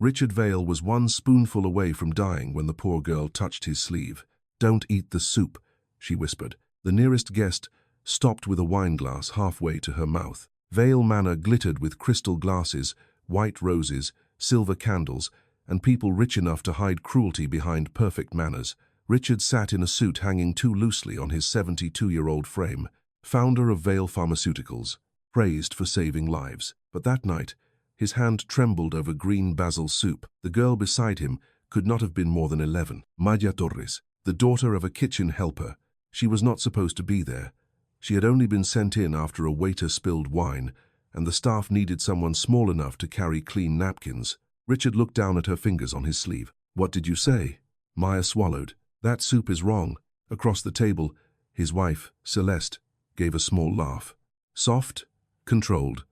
Richard Vale was one spoonful away from dying when the poor girl touched his sleeve. "Don't eat the soup," she whispered. The nearest guest stopped with a wineglass halfway to her mouth. Vale Manor glittered with crystal glasses, white roses, silver candles, and people rich enough to hide cruelty behind perfect manners. Richard sat in a suit hanging too loosely on his 72-year-old frame, founder of Vale Pharmaceuticals, praised for saving lives. But that night, his hand trembled over green basil soup. The girl beside him could not have been more than 11. Maya Torres, the daughter of a kitchen helper. She was not supposed to be there. She had only been sent in after a waiter spilled wine, and the staff needed someone small enough to carry clean napkins. Richard looked down at her fingers on his sleeve. "What did you say?" Maya swallowed. "That soup is wrong." Across the table, his wife, Celeste, gave a small laugh. Soft, controlled,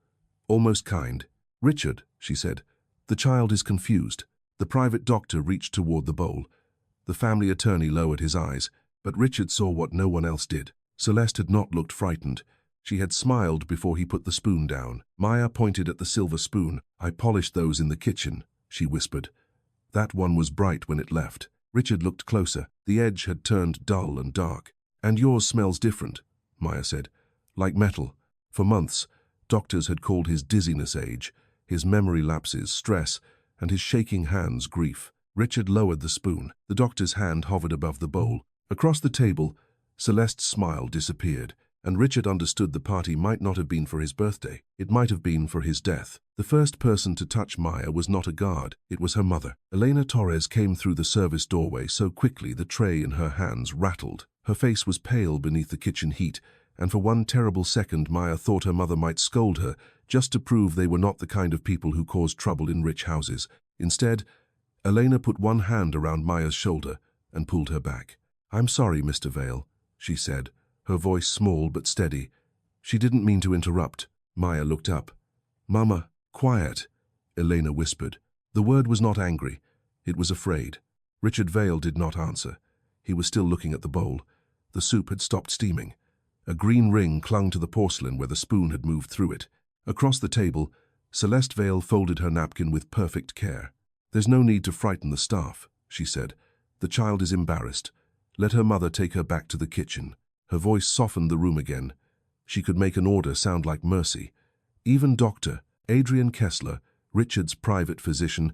almost kind. "Richard," she said, "the child is confused." The private doctor reached toward the bowl. The family attorney lowered his eyes, but Richard saw what no one else did. Celeste had not looked frightened. She had smiled before he put the spoon down. Maya pointed at the silver spoon. "I polished those in the kitchen," she whispered. "That one was bright when it left." Richard looked closer. The edge had turned dull and dark. "And yours smells different," Maya said. "Like metal." For months, doctors had called his dizziness age, his memory lapses stress, and his shaking hands grief. Richard lowered the spoon. The doctor's hand hovered above the bowl. Across the table, Celeste's smile disappeared, and Richard understood the party might not have been for his birthday. It might have been for his death. The first person to touch Maya was not a guard. It was her mother. Elena Torres came through the service doorway so quickly the tray in her hands rattled. Her face was pale beneath the kitchen heat, and for one terrible second Maya thought her mother might scold her, just to prove they were not the kind of people who caused trouble in rich houses. Instead, Elena put one hand around Maya's shoulder and pulled her back. "I'm sorry, Mr. Vale," she said, her voice small but steady. She didn't mean to interrupt. Maya looked up. "Mama, quiet," Elena whispered. The word was not angry. It was afraid. Richard Vale did not answer. He was still looking at the bowl. The soup had stopped steaming. A green ring clung to the porcelain where the spoon had moved through it. Across the table, Celeste Vale folded her napkin with perfect care. "There's no need to frighten the staff," she said. "The child is embarrassed. Let her mother take her back to the kitchen." Her voice softened the room again. She could make an order sound like mercy. Even Dr. Adrian Kessler, Richard's private physician,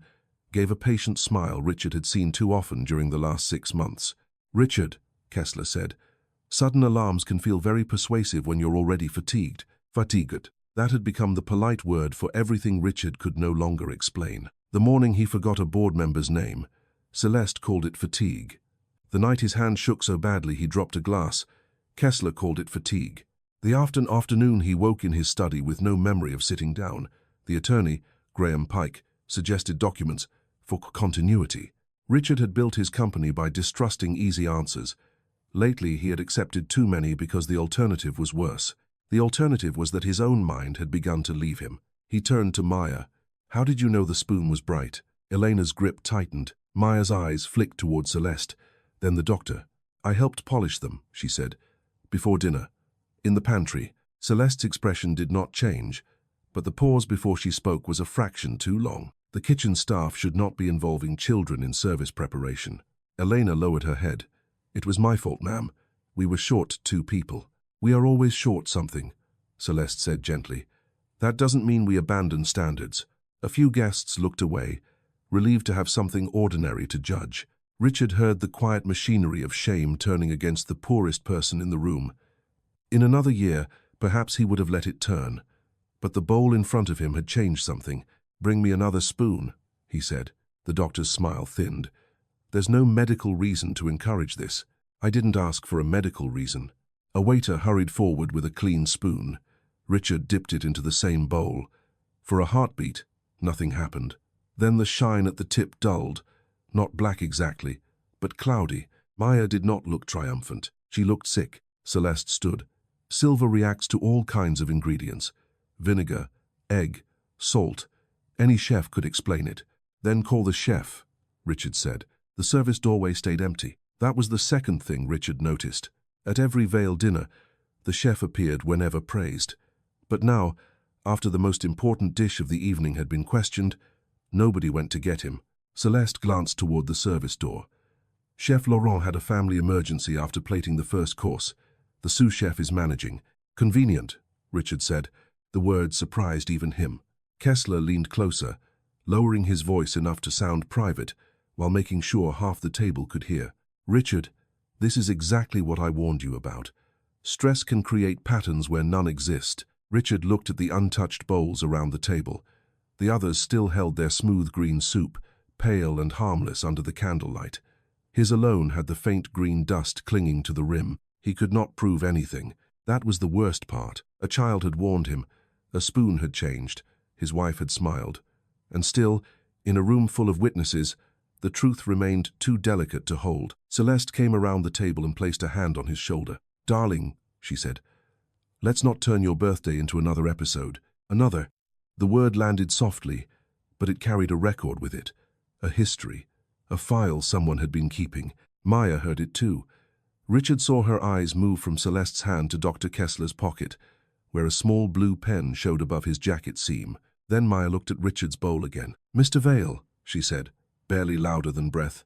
gave a patient smile Richard had seen too often during the last 6 months. "Richard," Kessler said, "sudden alarms can feel very persuasive when you're already fatigued." Fatigued. That had become the polite word for everything Richard could no longer explain. The morning he forgot a board member's name, Celeste called it fatigue. The night his hand shook so badly he dropped a glass, Kessler called it fatigue. The afternoon he woke in his study with no memory of sitting down. The attorney, Graham Pike, suggested documents for continuity. Richard had built his company by distrusting easy answers. Lately he had accepted too many because the alternative was worse. The alternative was that his own mind had begun to leave him. He turned to Maya. "How did you know the spoon was bright?" Elena's grip tightened. Maya's eyes flicked toward Celeste. Then the doctor. "I helped polish them," she said. "Before dinner. In the pantry." Celeste's expression did not change, but the pause before she spoke was a fraction too long. The kitchen staff should not be involving children in service preparation. Elena lowered her head. "It was my fault, ma'am. We were short 2 people." "We are always short something," Celeste said gently. "That doesn't mean we abandon standards." A few guests looked away, relieved to have something ordinary to judge. Richard heard the quiet machinery of shame turning against the poorest person in the room. In another year, perhaps he would have let it turn. But the bowl in front of him had changed something. "Bring me another spoon," he said. The doctor's smile thinned. "There's no medical reason to encourage this." "I didn't ask for a medical reason." A waiter hurried forward with a clean spoon. Richard dipped it into the same bowl. For a heartbeat, nothing happened. Then the shine at the tip dulled. Not black exactly, but cloudy. Maya did not look triumphant. She looked sick. Celeste stood. "Silver reacts to all kinds of ingredients. Vinegar, egg, salt. Any chef could explain it." "Then call the chef," Richard said. The service doorway stayed empty. That was the second thing Richard noticed. At every Vale dinner, the chef appeared whenever praised. But now, after the most important dish of the evening had been questioned, Nobody went to get him. Celeste glanced toward the service door. Chef Laurent had a family emergency after plating the first course. The sous chef is managing. Convenient, Richard said. The word surprised even him. Kessler leaned closer, lowering his voice enough to sound private, while making sure half the table could hear. Richard, this is exactly what I warned you about. Stress can create patterns where none exist. Richard looked at the untouched bowls around the table. The others still held their smooth green soup, pale and harmless under the candlelight. His alone had the faint green dust clinging to the rim. He could not prove anything. That was the worst part. A child had warned him. A spoon had changed. His wife had smiled. And still, in a room full of witnesses, the truth remained too delicate to hold. Celeste came around the table and placed a hand on his shoulder. "Darling," she said, "let's not turn your birthday into another episode." Another. The word landed softly, but it carried a record with it. A history. A file someone had been keeping. Maya heard it too. Richard saw her eyes move from Celeste's hand to Dr. Kessler's pocket, where a small blue pen showed above his jacket seam. Then Maya looked at Richard's bowl again. "Mr. Vale," she said, barely louder than breath,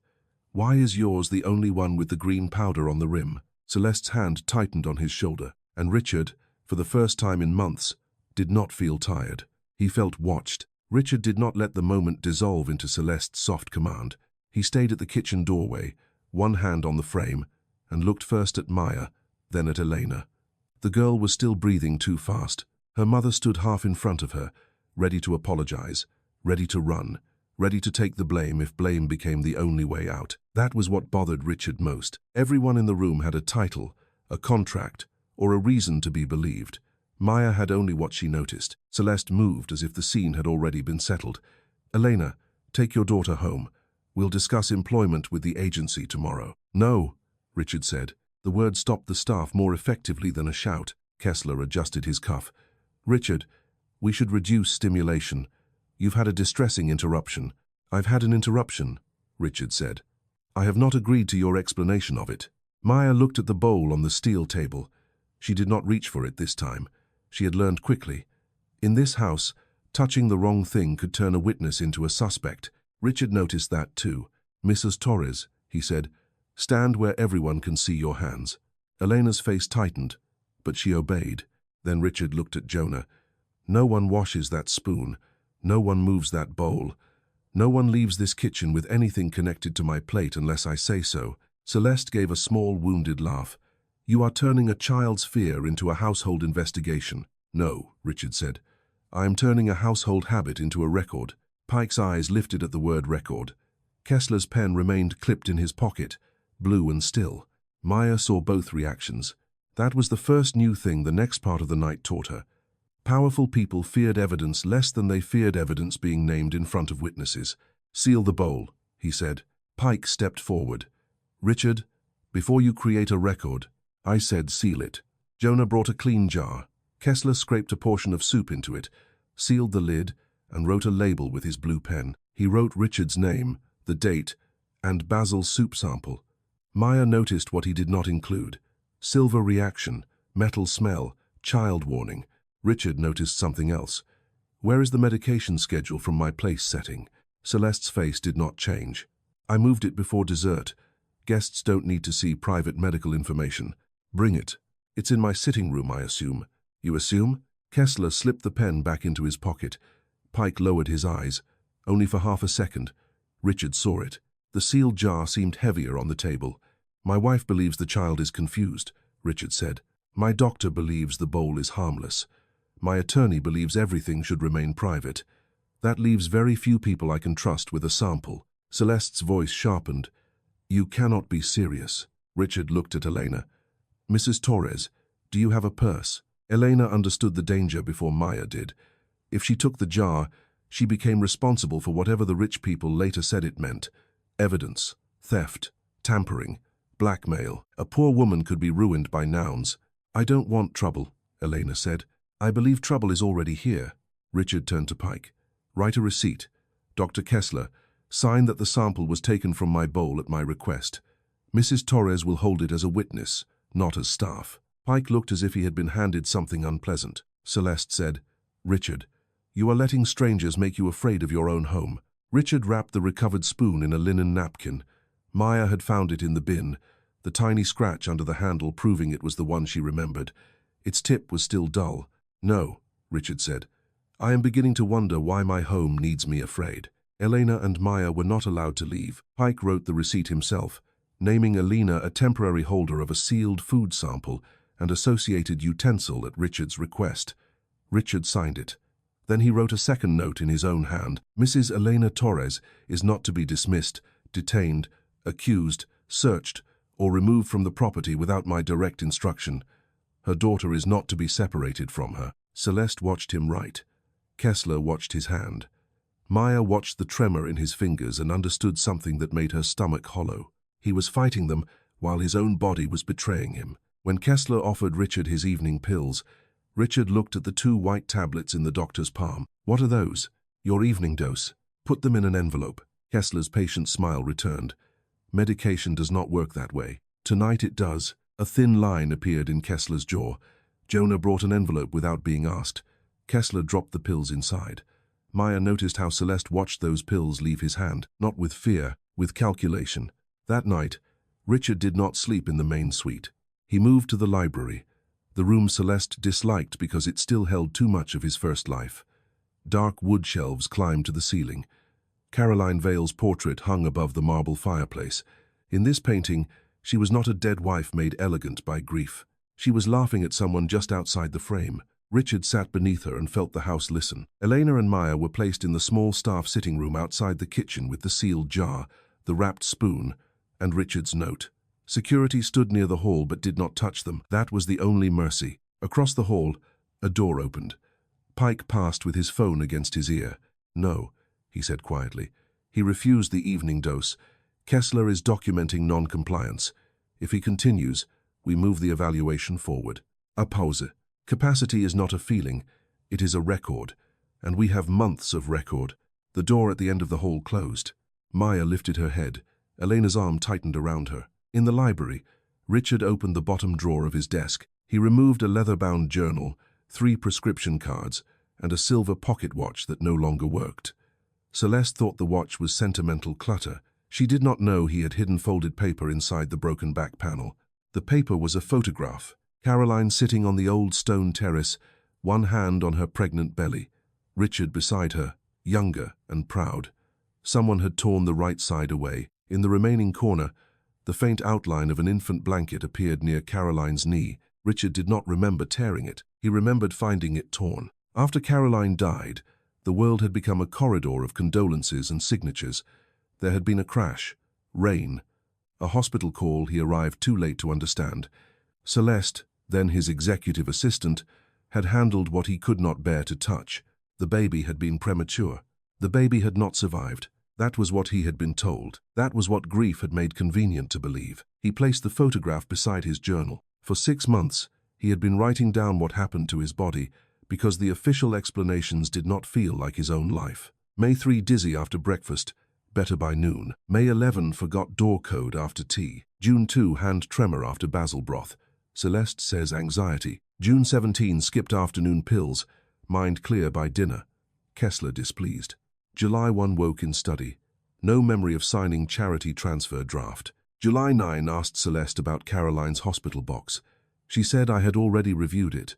"why is yours the only one with the green powder on the rim?" Celeste's hand tightened on his shoulder, and Richard, for the first time in months, did not feel tired. He felt watched. Richard did not let the moment dissolve into Celeste's soft command. He stayed at the kitchen doorway, one hand on the frame, and looked first at Maya, then at Elena. The girl was still breathing too fast. Her mother stood half in front of her, ready to apologize, ready to run, ready to take the blame if blame became the only way out. That was what bothered Richard most. Everyone in the room had a title, a contract, or a reason to be believed. Maya had only what she noticed. Celeste moved as if the scene had already been settled. "Elena, take your daughter home. We'll discuss employment with the agency tomorrow." "No," Richard said. The word stopped the staff more effectively than a shout. Kessler adjusted his cuff. "Richard, we should reduce stimulation. You've had a distressing interruption." "I've had an interruption," Richard said. "I have not agreed to your explanation of it." Maya looked at the bowl on the steel table. She did not reach for it this time. She had learned quickly. In this house, touching the wrong thing could turn a witness into a suspect. Richard noticed that too. "Mrs. Torres," he said, "stand where everyone can see your hands." Elena's face tightened, but she obeyed. Then Richard looked at Jonah. "No one washes that spoon. No one moves that bowl. No one leaves this kitchen with anything connected to my plate unless I say so." Celeste gave a small, wounded laugh. "You are turning a child's fear into a household investigation." "No," Richard said. "I am turning a household habit into a record." Pike's eyes lifted at the word record. Kessler's pen remained clipped in his pocket, blue and still. Maya saw both reactions. That was the first new thing the next part of the night taught her. Powerful people feared evidence less than they feared evidence being named in front of witnesses. "Seal the bowl," he said. Pike stepped forward. "Richard, before you create a record," "I said seal it." Jonah brought a clean jar. Kessler scraped a portion of soup into it, sealed the lid, and wrote a label with his blue pen. He wrote Richard's name, the date, and Basil's soup sample. Maya noticed what he did not include. Silver reaction, metal smell, child warning. Richard noticed something else. "Where is the medication schedule from my place setting?" Celeste's face did not change. "I moved it before dessert. Guests don't need to see private medical information." "Bring it. It's in my sitting room, I assume." "You assume?" Kessler slipped the pen back into his pocket. Pike lowered his eyes, only for half a second. Richard saw it. The sealed jar seemed heavier on the table. "My wife believes the child is confused," Richard said. "My doctor believes the bowl is harmless. My attorney believes everything should remain private. That leaves very few people I can trust with a sample." Celeste's voice sharpened. "You cannot be serious." Richard looked at Elena. "Mrs. Torres, do you have a purse?" Elena understood the danger before Maya did. If she took the jar, she became responsible for whatever the rich people later said it meant. Evidence, theft, tampering, blackmail. A poor woman could be ruined by nouns. "I don't want trouble," Elena said. "I believe trouble is already here." Richard turned to Pike. "Write a receipt. Dr. Kessler, sign that the sample was taken from my bowl at my request. Mrs. Torres will hold it as a witness, not as staff." Pike looked as if he had been handed something unpleasant. Celeste said, "Richard, you are letting strangers make you afraid of your own home." Richard wrapped the recovered spoon in a linen napkin. Maya had found it in the bin, the tiny scratch under the handle proving it was the one she remembered. Its tip was still dull. "No," Richard said. "I am beginning to wonder why my home needs me afraid." Elena and Maya were not allowed to leave. Pike wrote the receipt himself, naming Elena a temporary holder of a sealed food sample and associated utensil at Richard's request. Richard signed it. Then he wrote a second note in his own hand. "Mrs. Elena Torres is not to be dismissed, detained, accused, searched, or removed from the property without my direct instruction. Her daughter is not to be separated from her." Celeste watched him write. Kessler watched his hand. Maya watched the tremor in his fingers and understood something that made her stomach hollow. He was fighting them while his own body was betraying him. When Kessler offered Richard his evening pills, Richard looked at the 2 white tablets in the doctor's palm. "What are those?" "Your evening dose. Put them in an envelope." Kessler's patient smile returned. "Medication does not work that way. Tonight it does." A thin line appeared in Kessler's jaw. Jonah brought an envelope without being asked. Kessler dropped the pills inside. Maya noticed how Celeste watched those pills leave his hand, not with fear, with calculation. That night, Richard did not sleep in the main suite. He moved to the library, the room Celeste disliked because it still held too much of his first life. Dark wood shelves climbed to the ceiling. Caroline Vale's portrait hung above the marble fireplace. In this painting, she was not a dead wife made elegant by grief. She was laughing at someone just outside the frame. Richard sat beneath her and felt the house listen. Elena and Maya were placed in the small staff sitting room outside the kitchen with the sealed jar, the wrapped spoon, and Richard's note. Security stood near the hall but did not touch them. That was the only mercy. Across the hall, a door opened. Pike passed with his phone against his ear. "No," he said quietly. "He refused the evening dose. Kessler is documenting non-compliance. If he continues, we move the evaluation forward." A pause. Capacity is not a feeling, it is a record, and we have months of record. The door at the end of the hall closed. Maya lifted her head. Elena's arm tightened around her. In the library, Richard opened the bottom drawer of his desk. He removed a leather-bound journal, 3 prescription cards, and a silver pocket watch that no longer worked. Celeste thought the watch was sentimental clutter. She did not know he had hidden folded paper inside the broken back panel. The paper was a photograph. Caroline sitting on the old stone terrace, one hand on her pregnant belly. Richard beside her, younger and proud. Someone had torn the right side away. In the remaining corner, the faint outline of an infant blanket appeared near Caroline's knee. Richard did not remember tearing it. He remembered finding it torn. After Caroline died, the world had become a corridor of condolences and signatures. There had been a crash, rain, a hospital call he arrived too late to understand. Celeste, then his executive assistant, had handled what he could not bear to touch. The baby had been premature. The baby had not survived. That was what he had been told. That was what grief had made convenient to believe. He placed the photograph beside his journal. For 6 months, he had been writing down what happened to his body because the official explanations did not feel like his own life. May 3 dizzy after breakfast, better by noon. May 11 forgot door code after tea. June 2 hand tremor after basil broth. Celeste says anxiety. June 17 skipped afternoon pills, mind clear by dinner. Kessler displeased. July 1 woke in study. No memory of signing charity transfer draft. July 9 asked Celeste about Caroline's hospital box. She said I had already reviewed it.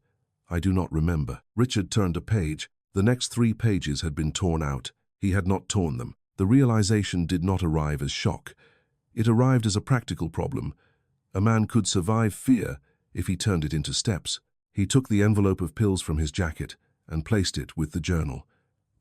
I do not remember. Richard turned a page. The next 3 pages had been torn out. He had not torn them. The realization did not arrive as shock. It arrived as a practical problem. A man could survive fear if he turned it into steps. He took the envelope of pills from his jacket and placed it with the journal.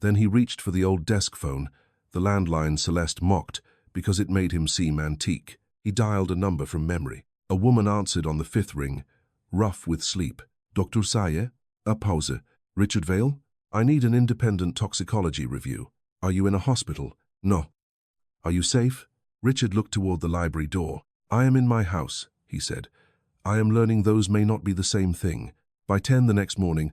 Then he reached for the old desk phone, the landline Celeste mocked because it made him seem antique. He dialed a number from memory. A woman answered on the 5th ring, rough with sleep. "Dr. Sayer?" A pause. "Richard Vale? I need an independent toxicology review. Are you in a hospital?" "No." "Are you safe?" Richard looked toward the library door. "I am in my house," he said. "I am learning those may not be the same thing." By 10 the next morning,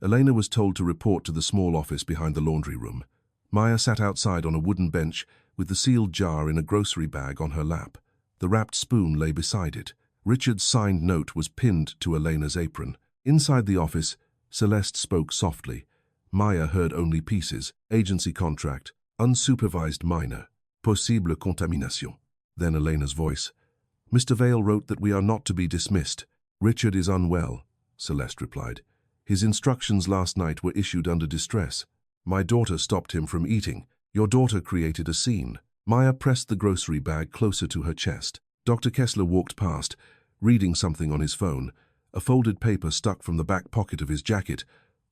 Elena was told to report to the small office behind the laundry room. Maya sat outside on a wooden bench with the sealed jar in a grocery bag on her lap. The wrapped spoon lay beside it. Richard's signed note was pinned to Elena's apron. Inside the office, Celeste spoke softly. Maya heard only pieces. Agency contract, Unsupervised minor. Possible contamination. Then Elena's voice. Mr. Vale wrote that we are not to be dismissed. Richard is unwell, Celeste replied. His instructions last night were issued under distress. My daughter stopped him from eating. Your daughter created a scene. Maya pressed the grocery bag closer to her chest. Dr. Kessler walked past, reading something on his phone, a folded paper stuck from the back pocket of his jacket,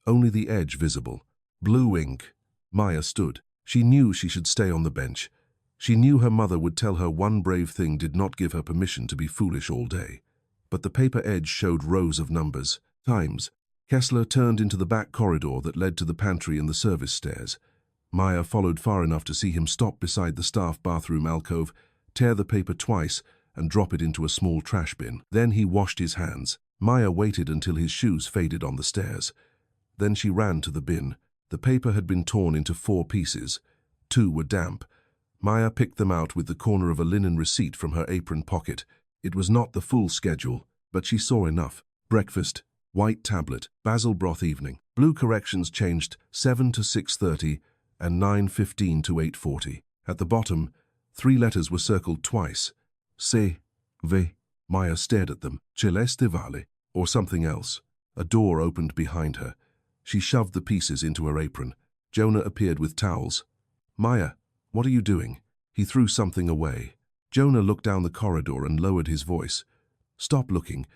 only the edge visible. Blue ink. Maya stood. She knew she should stay on the bench. She knew her mother would tell her one brave thing did not give her permission to be foolish all day. But the paper edge showed rows of numbers. Times. Kessler turned into the back corridor that led to the pantry and the service stairs. Maya followed far enough to see him stop beside the staff bathroom alcove, tear the paper twice, and drop it into a small trash bin. Then he washed his hands. Maya waited until his shoes faded on the stairs. Then she ran to the bin. The paper had been torn into 4 pieces. 2 were damp. Maya picked them out with the corner of a linen receipt from her apron pocket. It was not the full schedule, but she saw enough. Breakfast, white tablet, basil broth evening. Blue corrections changed 7 to 6:30 and 9:15 to 8:40. At the bottom, 3 letters were circled twice. C. V. Maya stared at them. Celeste Vale, or something else. A door opened behind her. She shoved the pieces into her apron. Jonah appeared with towels. Maya, what are you doing? He threw something away. Jonah looked down the corridor and lowered his voice. Stop looking.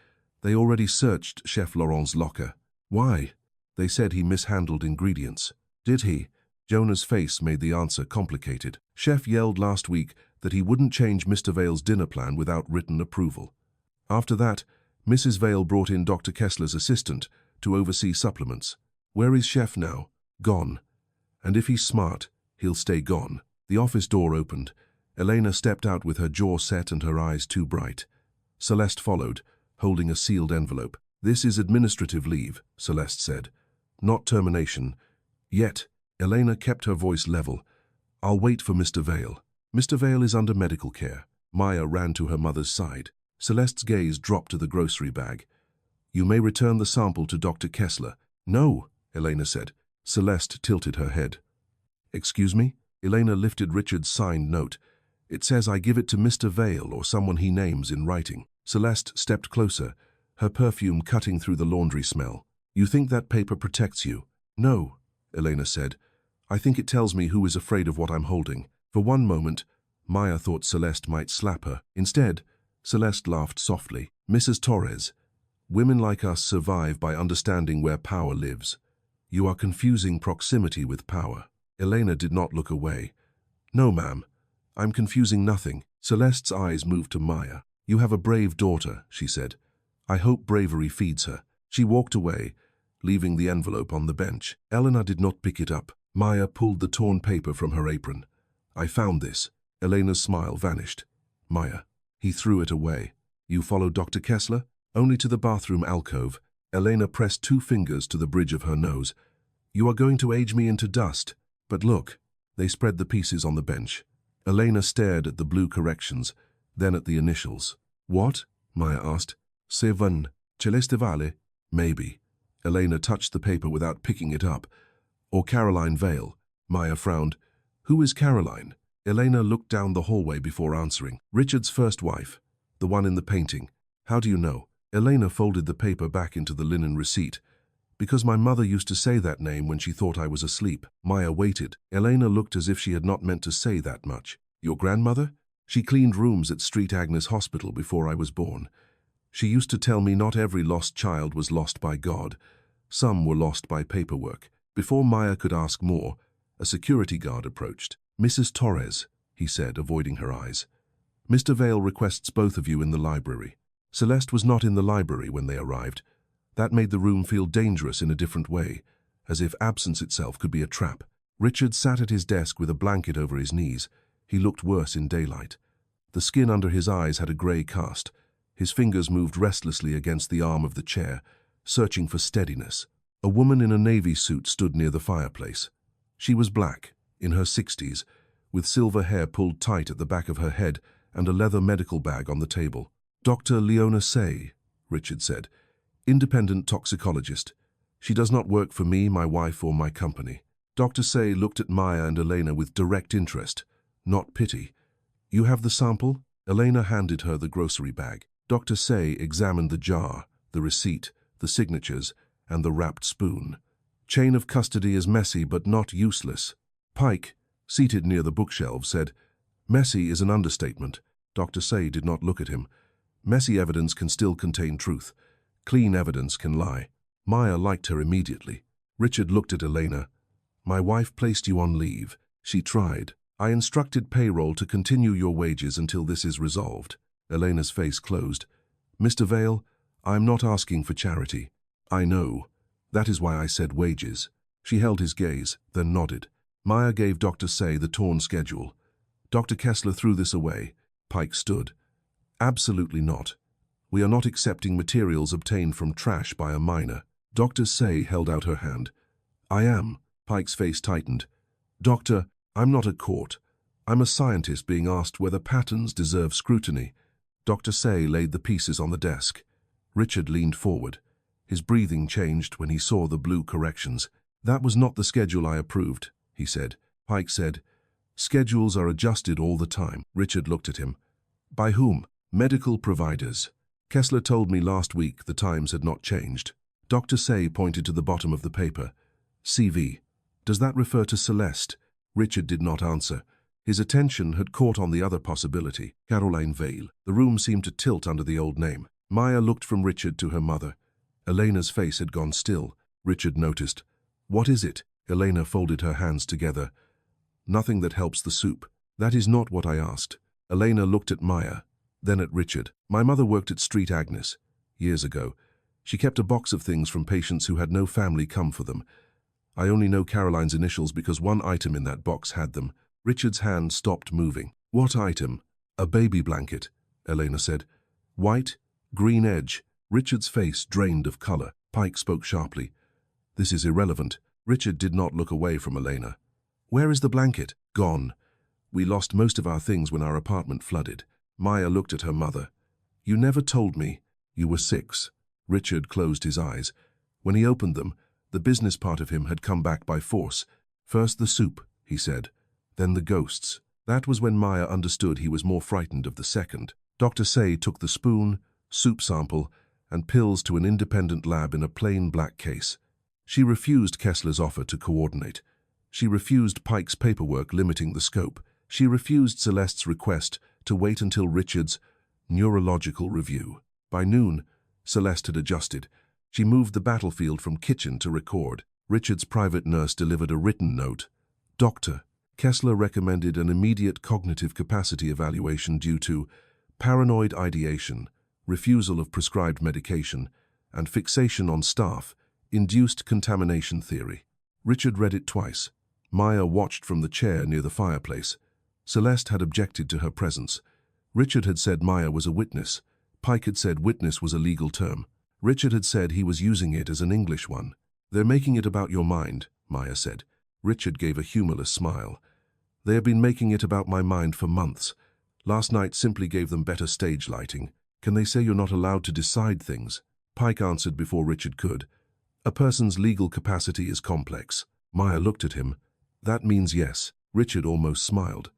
They already searched Chef Laurent's locker. Why? They said he mishandled ingredients. Did he? Jonah's face made the answer complicated. Chef yelled last week that he wouldn't change Mr. Vale's dinner plan without written approval. After that, Mrs. Vale brought in Dr. Kessler's assistant to oversee supplements. Where is Chef now? Gone. And if he's smart, he'll stay gone. The office door opened. Elena stepped out with her jaw set and her eyes too bright. Celeste followed, holding a sealed envelope. This is administrative leave, Celeste said. Not termination. Yet, Elena kept her voice level. I'll wait for Mr. Vale. Mr. Vale is under medical care. Maya ran to her mother's side. Celeste's gaze dropped to the grocery bag. You may return the sample to Dr. Kessler. No, Elena said. Celeste tilted her head. Excuse me? Elena lifted Richard's signed note. It says I give it to Mr. Vale or someone he names in writing. Celeste stepped closer, her perfume cutting through the laundry smell. You think that paper protects you? No, Elena said. I think it tells me who is afraid of what I'm holding. For one moment, Maya thought Celeste might slap her. Instead, Celeste laughed softly. Mrs. Torres, women like us survive by understanding where power lives. You are confusing proximity with power. Elena did not look away. No, ma'am. I'm confusing nothing. Celeste's eyes moved to Maya. You have a brave daughter, she said. I hope bravery feeds her. She walked away, leaving the envelope on the bench. Elena did not pick it up. Maya pulled the torn paper from her apron. I found this. Elena's smile vanished. Maya. He threw it away. You followed Dr. Kessler? Only to the bathroom alcove. Elena pressed 2 fingers to the bridge of her nose. You are going to age me into dust. But look. They spread the pieces on the bench. Elena stared at the blue corrections, then at the initials. What? Maya asked. Seven. Celeste Vale? Maybe. Elena touched the paper without picking it up. Or Caroline Vale. Maya frowned. Who is Caroline? Elena looked down the hallway before answering. Richard's first wife. The one in the painting. How do you know? Elena folded the paper back into the linen receipt. Because my mother used to say that name when she thought I was asleep. Maya waited. Elena looked as if she had not meant to say that much. Your grandmother? She cleaned rooms at St. Agnes Hospital before I was born. She used to tell me not every lost child was lost by God. Some were lost by paperwork. Before Maya could ask more, a security guard approached. Mrs. Torres, he said, avoiding her eyes. Mr. Vale requests both of you in the library. Celeste was not in the library when they arrived. That made the room feel dangerous in a different way, as if absence itself could be a trap. Richard sat at his desk with a blanket over his knees. He looked worse in daylight. The skin under his eyes had a grey cast. His fingers moved restlessly against the arm of the chair, searching for steadiness. A woman in a navy suit stood near the fireplace. She was black, in her 60s, with silver hair pulled tight at the back of her head and a leather medical bag on the table. Dr. Leona Say, Richard said. Independent toxicologist. She does not work for me, my wife, or my company. Dr. Say looked at Maya and Elena with direct interest, not pity. You have the sample? Elena handed her the grocery bag. Dr. Say examined the jar, the receipt, the signatures, and the wrapped spoon. Chain of custody is messy but not useless. Pike, seated near the bookshelf, said, Messy is an understatement. Dr. Say did not look at him. Messy evidence can still contain truth. Clean evidence can lie. Maya liked her immediately. Richard looked at Elena. My wife placed you on leave. She tried. I instructed payroll to continue your wages until this is resolved. Elena's face closed. Mr. Vale, I am not asking for charity. I know. That is why I said wages. She held his gaze, then nodded. Maya gave Dr. Say the torn schedule. Dr. Kessler threw this away. Pike stood. Absolutely not. We are not accepting materials obtained from trash by a minor. Dr. Say held out her hand. I am. Pike's face tightened. Doctor, I'm not a court. I'm a scientist being asked whether patterns deserve scrutiny. Dr. Say laid the pieces on the desk. Richard leaned forward. His breathing changed when he saw the blue corrections. That was not the schedule I approved, he said. Pike said, schedules are adjusted all the time. Richard looked at him. By whom? Medical providers. Kessler told me last week the times had not changed. Dr. Say pointed to the bottom of the paper. CV. Does that refer to Celeste? Richard did not answer. His attention had caught on the other possibility, Caroline Vale. The room seemed to tilt under the old name. Maya looked from Richard to her mother. Elena's face had gone still. Richard noticed. What is it? Elena folded her hands together. Nothing that helps the soup. That is not what I asked. Elena looked at Maya, then at Richard. My mother worked at Street Agnes, years ago. She kept a box of things from patients who had no family come for them. I only know Caroline's initials because one item in that box had them. Richard's hand stopped moving. What item? A baby blanket, Elena said. White, green edge. Richard's face drained of color. Pike spoke sharply. This is irrelevant. Richard did not look away from Elena. Where is the blanket? Gone. We lost most of our things when our apartment flooded. Maya looked at her mother. You never told me. You were 6. Richard closed his eyes. When he opened them, the business part of him had come back by force. First the soup, he said. Then the ghosts. That was when Maya understood he was more frightened of the second. Dr. Say took the spoon, soup sample, and pills to an independent lab in a plain black case. She refused Kessler's offer to coordinate. She refused Pike's paperwork limiting the scope. She refused Celeste's request to wait until Richard's neurological review. By noon, Celeste had adjusted. She moved the battlefield from kitchen to record. Richard's private nurse delivered a written note. Doctor, Kessler recommended an immediate cognitive capacity evaluation due to paranoid ideation, refusal of prescribed medication, and fixation on staff, induced contamination theory. Richard read it twice. Maya watched from the chair near the fireplace. Celeste had objected to her presence. Richard had said Maya was a witness. Pike had said witness was a legal term. Richard had said he was using it as an English one. They're making it about your mind, Maya said. Richard gave a humorless smile. They have been making it about my mind for months. Last night simply gave them better stage lighting. Can they say you're not allowed to decide things? Pike answered before Richard could. A person's legal capacity is complex. Maya looked at him. That means yes. Richard almost smiled.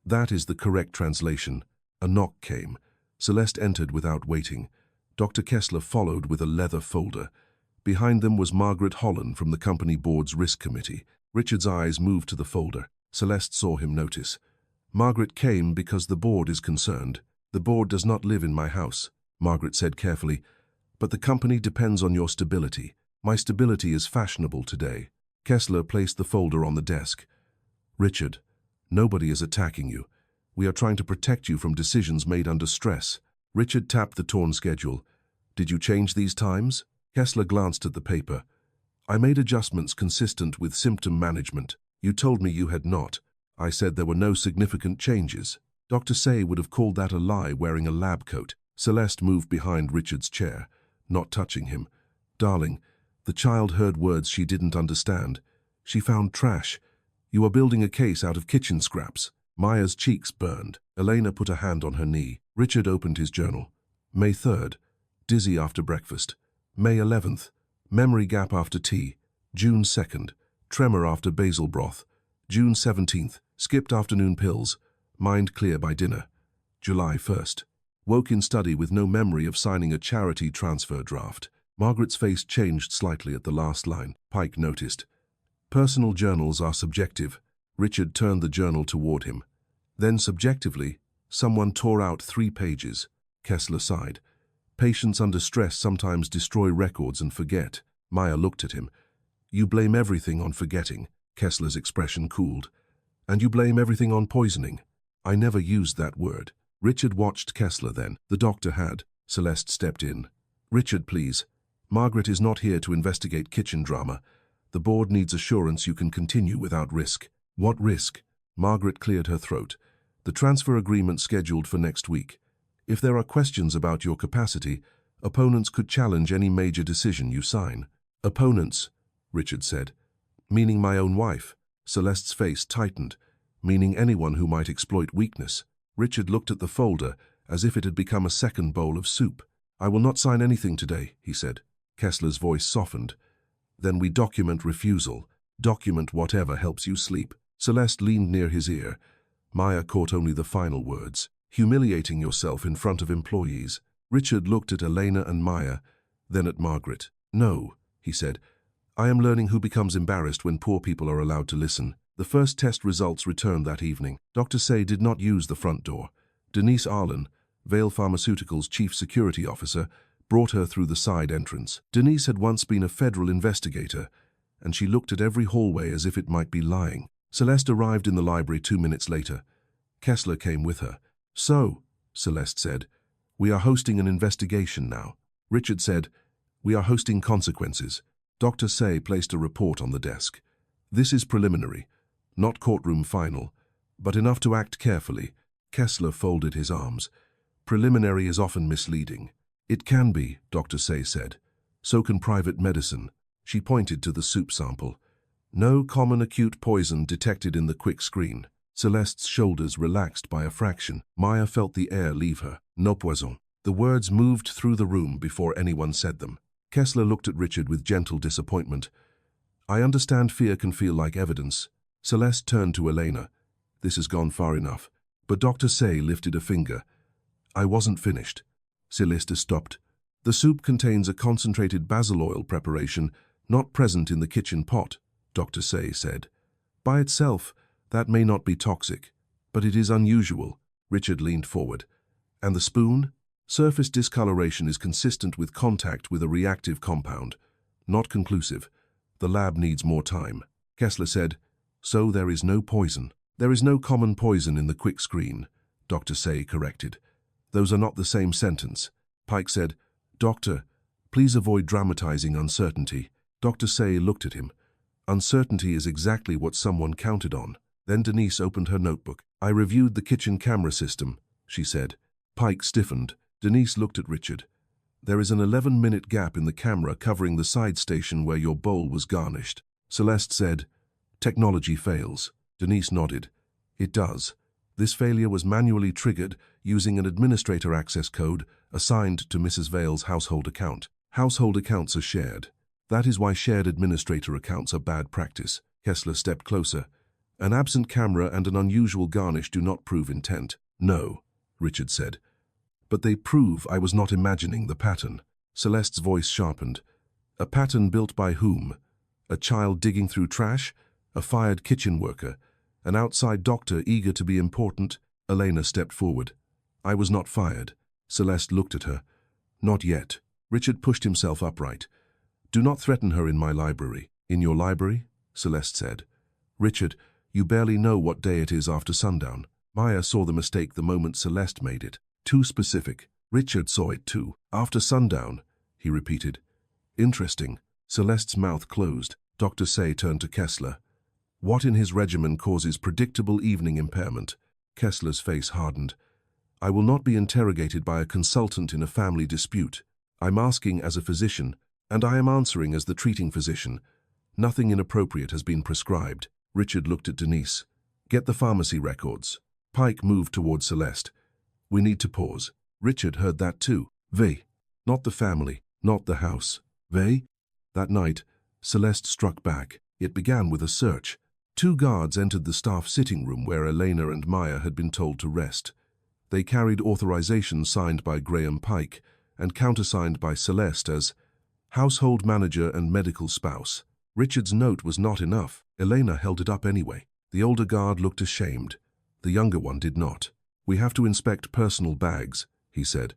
That is the correct translation. A knock came. Celeste entered without waiting. Dr. Kessler followed with a leather folder. Behind them was Margaret Holland from the company board's risk committee. Richard's eyes moved to the folder. Celeste saw him notice. Margaret came because the board is concerned. The board does not live in my house, Margaret said carefully, but the company depends on your stability. My stability is fashionable today. Kessler placed the folder on the desk. Richard, nobody is attacking you. We are trying to protect you from decisions made under stress. Richard tapped the torn schedule. Did you change these times? Kessler glanced at the paper. I made adjustments consistent with symptom management. You told me you had not. I said there were no significant changes. Dr. Say would have called that a lie wearing a lab coat. Celeste moved behind Richard's chair, not touching him. Darling, the child heard words she didn't understand. She found trash. You are building a case out of kitchen scraps. Maya's cheeks burned. Elena put a hand on her knee. Richard opened his journal. May 3rd, dizzy after breakfast. May 11th, memory gap after tea. June 2nd, Tremor after basil broth. June 17th. Skipped afternoon pills. Mind clear by dinner. July 1st. Woke in study with no memory of signing a charity transfer draft. Margaret's face changed slightly at the last line. Pike noticed. Personal journals are subjective. Richard turned the journal toward him. Then subjectively, someone tore out 3 pages. Kessler sighed. Patients under stress sometimes destroy records and forget. Maya looked at him. You blame everything on forgetting. Kessler's expression cooled. And you blame everything on poisoning. I never used that word. Richard watched Kessler then. The doctor had. Celeste stepped in. Richard, please. Margaret is not here to investigate kitchen drama. The board needs assurance you can continue without risk. What risk? Margaret cleared her throat. The transfer agreement scheduled for next week. If there are questions about your capacity, opponents could challenge any major decision you sign. Opponents, Richard said. Meaning my own wife. Celeste's face tightened. Meaning anyone who might exploit weakness. Richard looked at the folder as if it had become a second bowl of soup. I will not sign anything today, he said. Kessler's voice softened. Then we document refusal. Document whatever helps you sleep. Celeste leaned near his ear. Maya caught only the final words. Humiliating yourself in front of employees. Richard looked at Elena and Maya, then at Margaret. No, he said. I am learning who becomes embarrassed when poor people are allowed to listen. The first test results returned that evening. Dr. Say did not use the front door. Denise Arlen, Vale Pharmaceuticals' chief security officer, brought her through the side entrance. Denise had once been a federal investigator, and she looked at every hallway as if it might be lying. Celeste arrived in the library 2 minutes later. Kessler came with her. So, Celeste said, we are hosting an investigation now. Richard said, we are hosting consequences. Dr. Say placed a report on the desk. This is preliminary, not courtroom final, but enough to act carefully. Kessler folded his arms. Preliminary is often misleading. It can be, Dr. Say said. So can private medicine. She pointed to the soup sample. No common acute poison detected in the quick screen. Celeste's shoulders relaxed by a fraction. Maya felt the air leave her. No poison. The words moved through the room before anyone said them. Kessler looked at Richard with gentle disappointment. I understand fear can feel like evidence. Celeste turned to Elena. This has gone far enough. But Dr. Say lifted a finger. I wasn't finished. Celeste stopped. The soup contains a concentrated basil oil preparation not present in the kitchen pot, Dr. Say said. By itself, that may not be toxic, but it is unusual. Richard leaned forward. And the spoon? Surface discoloration is consistent with contact with a reactive compound. Not conclusive. The lab needs more time. Kessler said, so there is no poison. There is no common poison in the quick screen, Dr. Say corrected. Those are not the same sentence. Pike said, Doctor, please avoid dramatizing uncertainty. Dr. Say looked at him. Uncertainty is exactly what someone counted on. Then Denise opened her notebook. I reviewed the kitchen camera system, she said. Pike stiffened. Denise looked at Richard. There is an 11-minute gap in the camera covering the side station where your bowl was garnished. Celeste said, technology fails. Denise nodded. It does. This failure was manually triggered using an administrator access code assigned to Mrs. Vale's household account. Household accounts are shared. That is why shared administrator accounts are bad practice. Kessler stepped closer. An absent camera and an unusual garnish do not prove intent. No, Richard said. But they prove I was not imagining the pattern. Celeste's voice sharpened. A pattern built by whom? A child digging through trash? A fired kitchen worker? An outside doctor eager to be important? Elena stepped forward. I was not fired. Celeste looked at her. Not yet. Richard pushed himself upright. Do not threaten her in my library. In your library? Celeste said. Richard, you barely know what day it is after sundown. Maya saw the mistake the moment Celeste made it. Too specific. Richard saw it too. After sundown, he repeated. Interesting. Celeste's mouth closed. Dr. Say turned to Kessler. What in his regimen causes predictable evening impairment? Kessler's face hardened. I will not be interrogated by a consultant in a family dispute. I'm asking as a physician, and I am answering as the treating physician. Nothing inappropriate has been prescribed. Richard looked at Denise. Get the pharmacy records. Pike moved toward Celeste. We need to pause. Richard heard that too. They. Not the family, not the house. They? That night, Celeste struck back. It began with a search. 2 guards entered the staff sitting room where Elena and Maya had been told to rest. They carried authorization signed by Graham Pike and countersigned by Celeste as household manager and medical spouse. Richard's note was not enough. Elena held it up anyway. The older guard looked ashamed. The younger one did not. "We have to inspect personal bags," he said.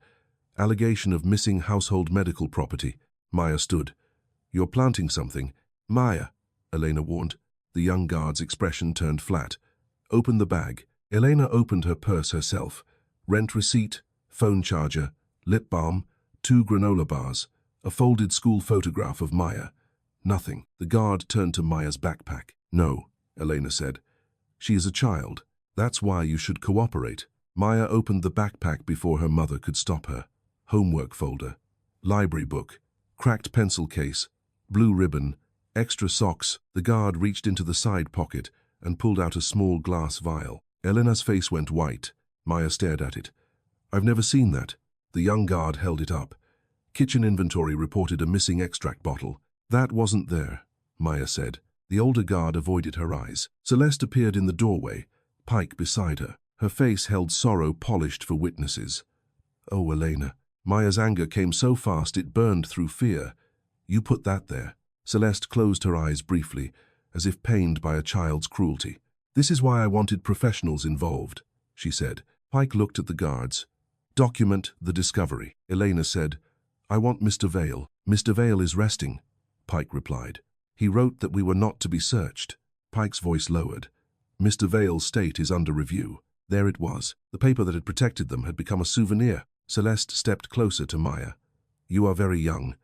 "Allegation of missing household medical property." Maya stood. "You're planting something." "Maya," Elena warned. The young guard's expression turned flat. "Open the bag." Elena opened her purse herself. Rent receipt, phone charger, lip balm, 2 granola bars, a folded school photograph of Maya. Nothing. The guard turned to Maya's backpack. "No," Elena said. "She is a child. That's why you should cooperate." Maya opened the backpack before her mother could stop her. Homework folder, library book, cracked pencil case, blue ribbon, extra socks. The guard reached into the side pocket and pulled out a small glass vial. Elena's face went white. Maya stared at it. "I've never seen that." The young guard held it up. Kitchen inventory reported a missing extract bottle. "That wasn't there," Maya said. The older guard avoided her eyes. Celeste appeared in the doorway, Pike beside her. Her face held sorrow polished for witnesses. "Oh, Elena." Maya's anger came so fast it burned through fear. "You put that there." Celeste closed her eyes briefly, as if pained by a child's cruelty. "This is why I wanted professionals involved," she said. Pike looked at the guards. "Document the discovery." Elena said, "I want Mr. Vale." "Mr. Vale is resting," Pike replied. "He wrote that we were not to be searched." Pike's voice lowered. "Mr. Vale's state is under review." There it was. The paper that had protected them had become a souvenir. Celeste stepped closer to Maya. "You are very young.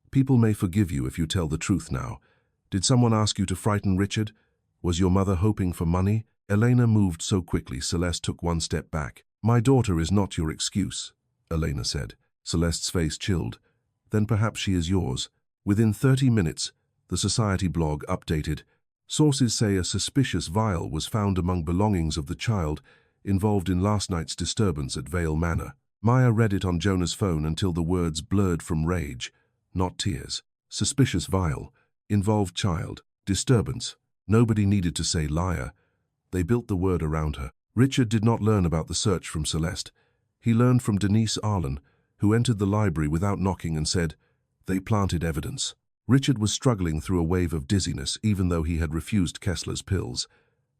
People may forgive you if you tell the truth now. Did someone ask you to frighten Richard? Was your mother hoping for money?" Elena moved so quickly Celeste took one step back. "My daughter is not your excuse," Elena said. Celeste's face chilled. "Then perhaps she is yours." Within 30 minutes, the Society blog updated. Sources say a suspicious vial was found among belongings of the child involved in last night's disturbance at Vale Manor. Maya read it on Jonah's phone until the words blurred from rage, not tears. Suspicious vial, involved child, disturbance. Nobody needed to say liar. They built the word around her. Richard did not learn about the search from Celeste. He learned from Denise Arlen, who entered the library without knocking and said, "They planted evidence." Richard was struggling through a wave of dizziness even though he had refused Kessler's pills.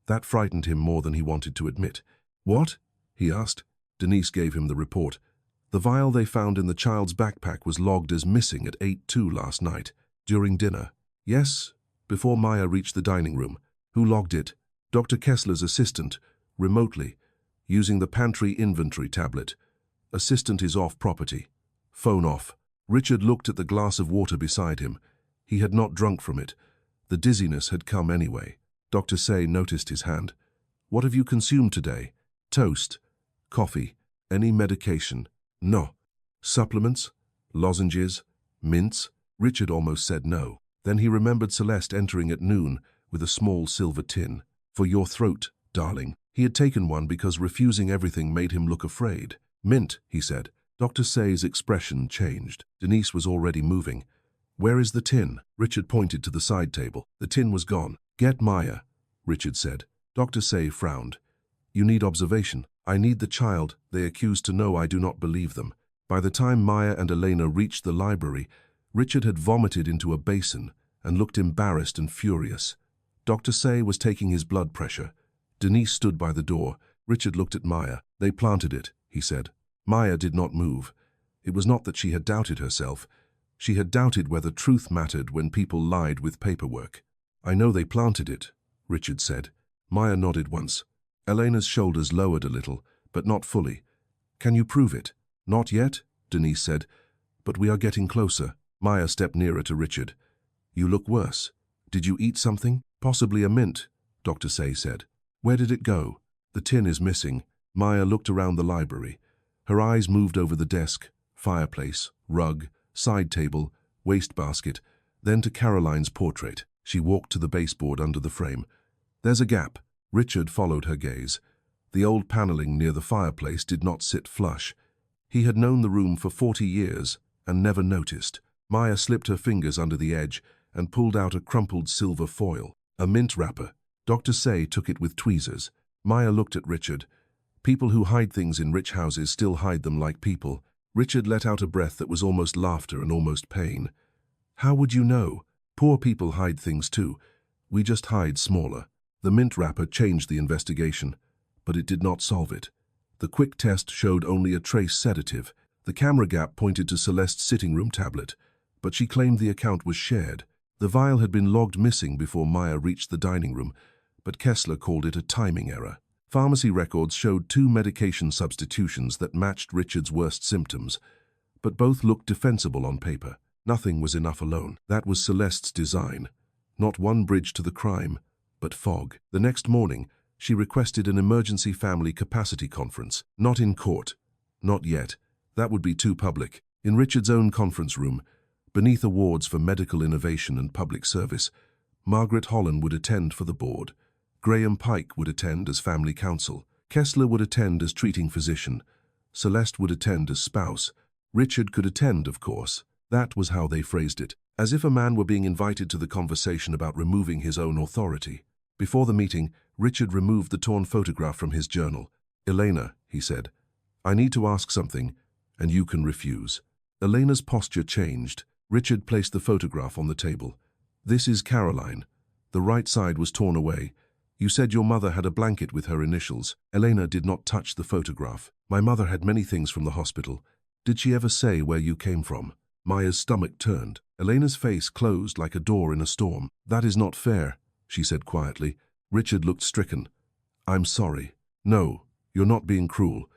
That frightened him more than he wanted to admit. "What?" he asked. Denise gave him the report. The vial they found in the child's backpack was logged as missing at 8:02 last night, during dinner. "Yes," before Maya reached the dining room. "Who logged it?" "Dr. Kessler's assistant, remotely, using the pantry inventory tablet. Assistant is off property. Phone off." Richard looked at the glass of water beside him. He had not drunk from it. The dizziness had come anyway. Dr. Say noticed his hand. "What have you consumed today?" "Toast. Coffee. Any medication?" "No." "Supplements? Lozenges? Mints?" Richard almost said no. Then he remembered Celeste entering at noon with a small silver tin. "For your throat, darling." He had taken one because refusing everything made him look afraid. "Mint," he said. Dr. Say's expression changed. Denise was already moving. "Where is the tin?" Richard pointed to the side table. The tin was gone. "Get Maya," Richard said. Dr. Say frowned. "You need observation. I need the child they accuse to know I do not believe them." By the time Maya and Elena reached the library, Richard had vomited into a basin and looked embarrassed and furious. Dr. Say was taking his blood pressure. Denise stood by the door. Richard looked at Maya. "They planted it," he said. Maya did not move. It was not that she had doubted herself. She had doubted whether truth mattered when people lied with paperwork. "I know they planted it," Richard said. Maya nodded once. Elena's shoulders lowered a little, but not fully. "Can you prove it?" "Not yet," Denise said, "but we are getting closer." Maya stepped nearer to Richard. "You look worse. Did you eat something?" "Possibly a mint," Dr. Say said. "Where did it go?" "The tin is missing." Maya looked around the library. Her eyes moved over the desk, fireplace, rug, side table, wastebasket, then to Caroline's portrait. She walked to the baseboard under the frame. "There's a gap." Richard followed her gaze. The old paneling near the fireplace did not sit flush. He had known the room for 40 years and never noticed. Maya slipped her fingers under the edge and pulled out a crumpled silver foil. A mint wrapper. Dr. Say took it with tweezers. Maya looked at Richard. People who hide things in rich houses still hide them like people. Richard let out a breath that was almost laughter and almost pain. How would you know? Poor people hide things too. We just hide smaller. The mint wrapper changed the investigation, but it did not solve it. The quick test showed only a trace sedative. The camera gap pointed to Celeste's sitting room tablet, but she claimed the account was shared. The vial had been logged missing before Maya reached the dining room, but Kessler called it a timing error. Pharmacy records showed 2 medication substitutions that matched Richard's worst symptoms, but both looked defensible on paper. Nothing was enough alone. That was Celeste's design. Not one bridge to the crime, but fog. The next morning, she requested an emergency family capacity conference. Not in court. Not yet. That would be too public. In Richard's own conference room, beneath awards for medical innovation and public service, Margaret Holland would attend for the board. Graham Pike would attend as family counsel. Kessler would attend as treating physician. Celeste would attend as spouse. Richard could attend, of course. That was how they phrased it, as if a man were being invited to the conversation about removing his own authority. Before the meeting, Richard removed the torn photograph from his journal. "Elena," he said, "I need to ask something, and you can refuse." Elena's posture changed. Richard placed the photograph on the table. "This is Caroline. The right side was torn away. You said your mother had a blanket with her initials." Elena did not touch the photograph. "My mother had many things from the hospital. Did she ever say where you came from?" Maya's stomach turned. Elena's face closed like a door in a storm. "That is not fair," she said quietly. Richard looked stricken. "I'm sorry. No, you're not being cruel.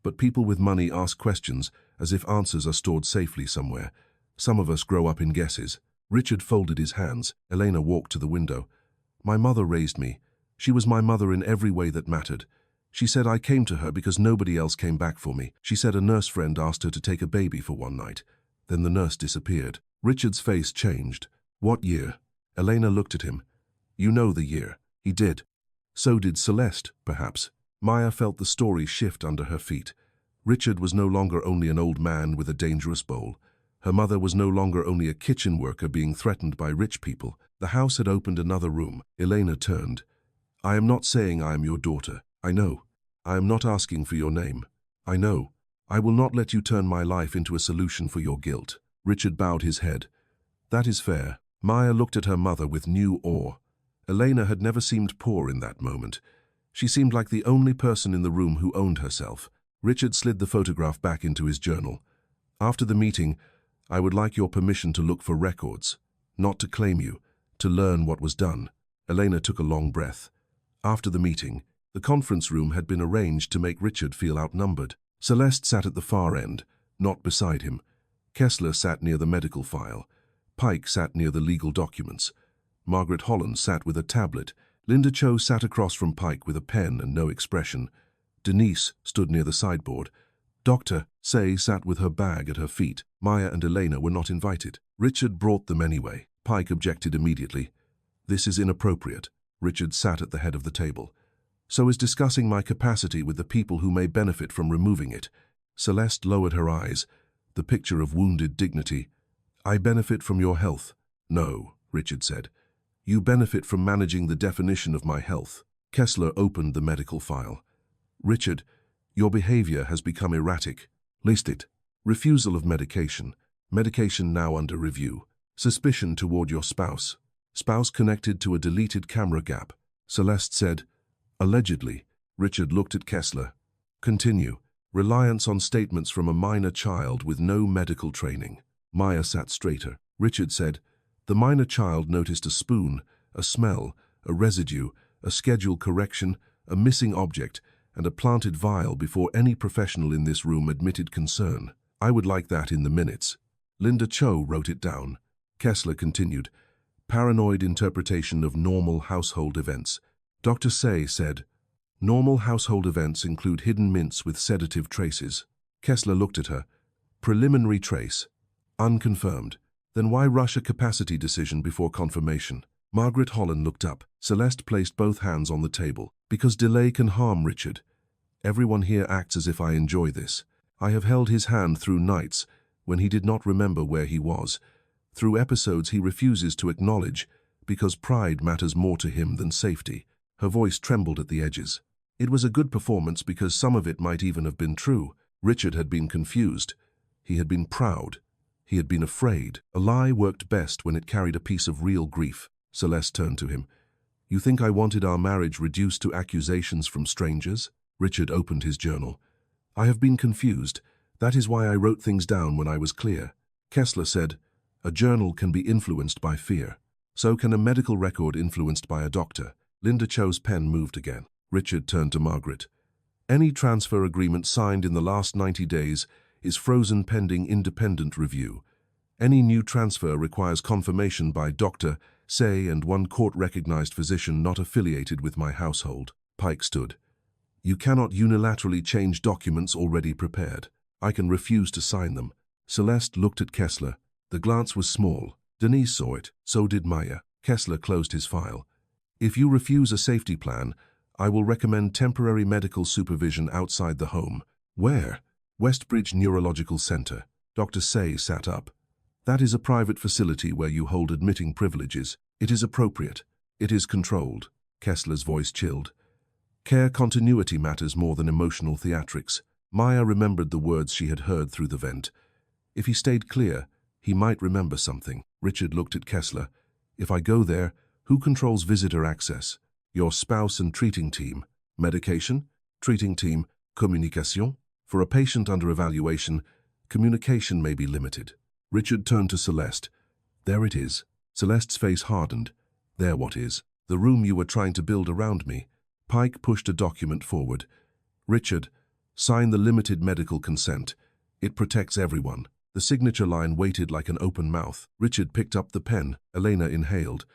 But people with money ask questions as if answers are stored safely somewhere. Some of us grow up in guesses." Richard folded his hands. Elena walked to the window. "My mother raised me. She was my mother in every way that mattered. She said I came to her because nobody else came back for me. She said a nurse friend asked her to take a baby for one night. Then the nurse disappeared." Richard's face changed. "What year?" Elena looked at him. "You know the year." He did. So did Celeste, perhaps. Maya felt the story shift under her feet. Richard was no longer only an old man with a dangerous bowl. Her mother was no longer only a kitchen worker being threatened by rich people. The house had opened another room. Elena turned. "I am not saying I am your daughter. I know. I am not asking for your name. I know. I will not let you turn my life into a solution for your guilt." Richard bowed his head. "That is fair." Maya looked at her mother with new awe. Elena had never seemed poor in that moment. She seemed like the only person in the room who owned herself. Richard slid the photograph back into his journal. "After the meeting, I would like your permission to look for records. Not to claim you, to learn what was done." Elena took a long breath. After the meeting, the conference room had been arranged to make Richard feel outnumbered. Celeste sat at the far end, not beside him. Kessler sat near the medical file. Pike sat near the legal documents. Margaret Holland sat with a tablet. Linda Cho sat across from Pike with a pen and no expression. Denise stood near the sideboard. Dr. Say sat with her bag at her feet. Maya and Elena were not invited. Richard brought them anyway. Pike objected immediately. "This is inappropriate." Richard sat at the head of the table. "So is discussing my capacity with the people who may benefit from removing it." Celeste lowered her eyes, the picture of wounded dignity. "I benefit from your health." "No," Richard said. "You benefit from managing the definition of my health." Kessler opened the medical file. "Richard, your behavior has become erratic." "List it." "Refusal of medication. Medication now under review. Suspicion toward your spouse. Spouse connected to a deleted camera gap." Celeste said, "Allegedly." Richard looked at Kessler. "Continue. Reliance on statements from a minor child with no medical training." Maya sat straighter. Richard said, "The minor child noticed a spoon, a smell, a residue, a schedule correction, a missing object, and a planted vial before any professional in this room admitted concern. I would like that in the minutes." Linda Cho wrote it down. Kessler continued, "Paranoid interpretation of normal household events." Dr. Say said, "Normal household events include hidden mints with sedative traces." Kessler looked at her. "Preliminary trace. Unconfirmed. Then why rush a capacity decision before confirmation?" Margaret Holland looked up. Celeste placed both hands on the table. "Because delay can harm Richard. Everyone here acts as if I enjoy this. I have held his hand through nights when he did not remember where he was. Through episodes he refuses to acknowledge because pride matters more to him than safety. Her voice trembled at the edges. It was a good performance because some of it might even have been true. Richard had been confused. He had been proud. He had been afraid. A lie worked best when it carried a piece of real grief. Celeste turned to him. "You think I wanted our marriage reduced to accusations from strangers?" Richard opened his journal. "I have been confused. That is why I wrote things down when I was clear." Kessler said, "A journal can be influenced by fear. So can a medical record influenced by a doctor." Linda Cho's pen moved again. Richard turned to Margaret. "Any transfer agreement signed in the last 90 days is frozen pending independent review. Any new transfer requires confirmation by Dr. Say and one court-recognized physician not affiliated with my household." Pike stood. "You cannot unilaterally change documents already prepared. I can refuse to sign them." Celeste looked at Kessler. The glance was small. Denise saw it. So did Maya. Kessler closed his file. "If you refuse a safety plan, I will recommend temporary medical supervision outside the home." "Where?" "Westbridge Neurological Center." Dr. Say sat up. "That is a private facility where you hold admitting privileges. It is appropriate. It is controlled." Kessler's voice chilled. "Care continuity matters more than emotional theatrics." Maya remembered the words she had heard through the vent. If he stayed clear, he might remember something. Richard looked at Kessler. "If I go there, who controls visitor access?" "Your spouse and treating team." "Medication?" "Treating team." "Communication?" "For a patient under evaluation, communication may be limited." Richard turned to Celeste. "There it is." Celeste's face hardened. "There what is?" "The room you were trying to build around me." Pike pushed a document forward. "Richard, sign the limited medical consent. It protects everyone." The signature line waited like an open mouth. Richard picked up the pen. Elena inhaled.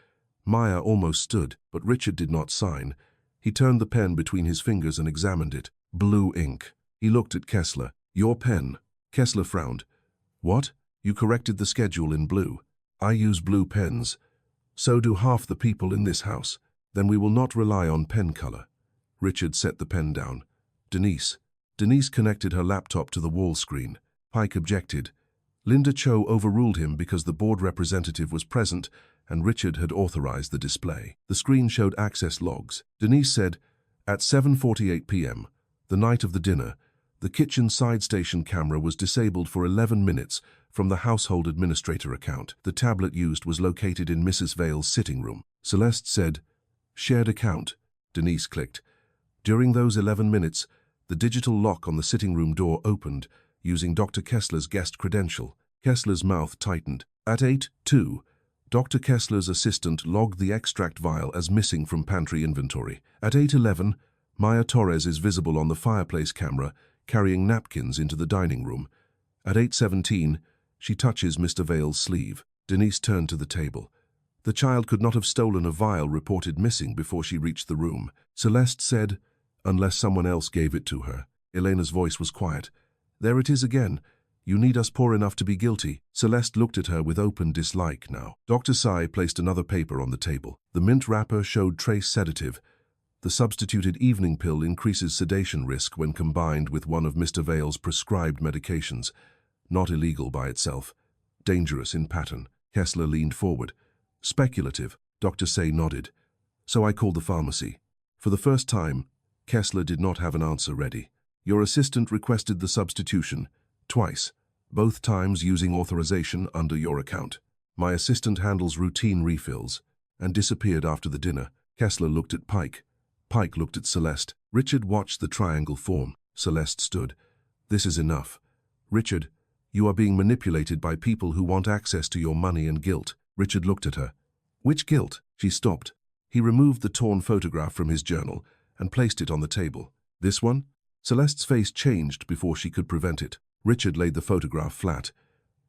Maya almost stood, but Richard did not sign. He turned the pen between his fingers and examined it. Blue ink. He looked at Kessler. "Your pen." Kessler frowned. "What? You corrected the schedule in blue." "I use blue pens. So do half the people in this house. Then we will not rely on pen color." Richard set the pen down. "Denise." Denise connected her laptop to the wall screen. Pike objected. Linda Cho overruled him because the board representative was present and Richard had authorized the display. The screen showed access logs. Denise said, "At 7:48 p.m., the night of the dinner, the kitchen side station camera was disabled for 11 minutes from the household administrator account. The tablet used was located in Mrs. Vale's sitting room." Celeste said, "Shared account." Denise clicked. "During those 11 minutes, the digital lock on the sitting room door opened, using Dr. Kessler's guest credential." Kessler's mouth tightened. At 8:02, Dr. Kessler's assistant logged the extract vial as missing from pantry inventory. At 8:11, Maya Torres is visible on the fireplace camera, carrying napkins into the dining room. At 8:17, she touches Mr. Vale's sleeve. Denise turned to the table. The child could not have stolen a vial reported missing before she reached the room. Celeste said, "Unless someone else gave it to her." Elena's voice was quiet. "There it is again. You need us poor enough to be guilty." Celeste looked at her with open dislike now. Dr. Sai placed another paper on the table. The mint wrapper showed trace sedative. The substituted evening pill increases sedation risk when combined with one of Mr. Vale's prescribed medications. Not illegal by itself. Dangerous in pattern. Kessler leaned forward. "Speculative." Dr. Say nodded. "So I called the pharmacy." For the first time, Kessler did not have an answer ready. "Your assistant requested the substitution. Twice. Both times using authorization under your account. My assistant handles routine refills." And disappeared after the dinner. Kessler looked at Pike. Pike looked at Celeste. Richard watched the triangle form. Celeste stood. "This is enough. Richard, you are being manipulated by people who want access to your money and guilt." Richard looked at her. "Which guilt?" She stopped. He removed the torn photograph from his journal and placed it on the table. "This one?" Celeste's face changed before she could prevent it. Richard laid the photograph flat.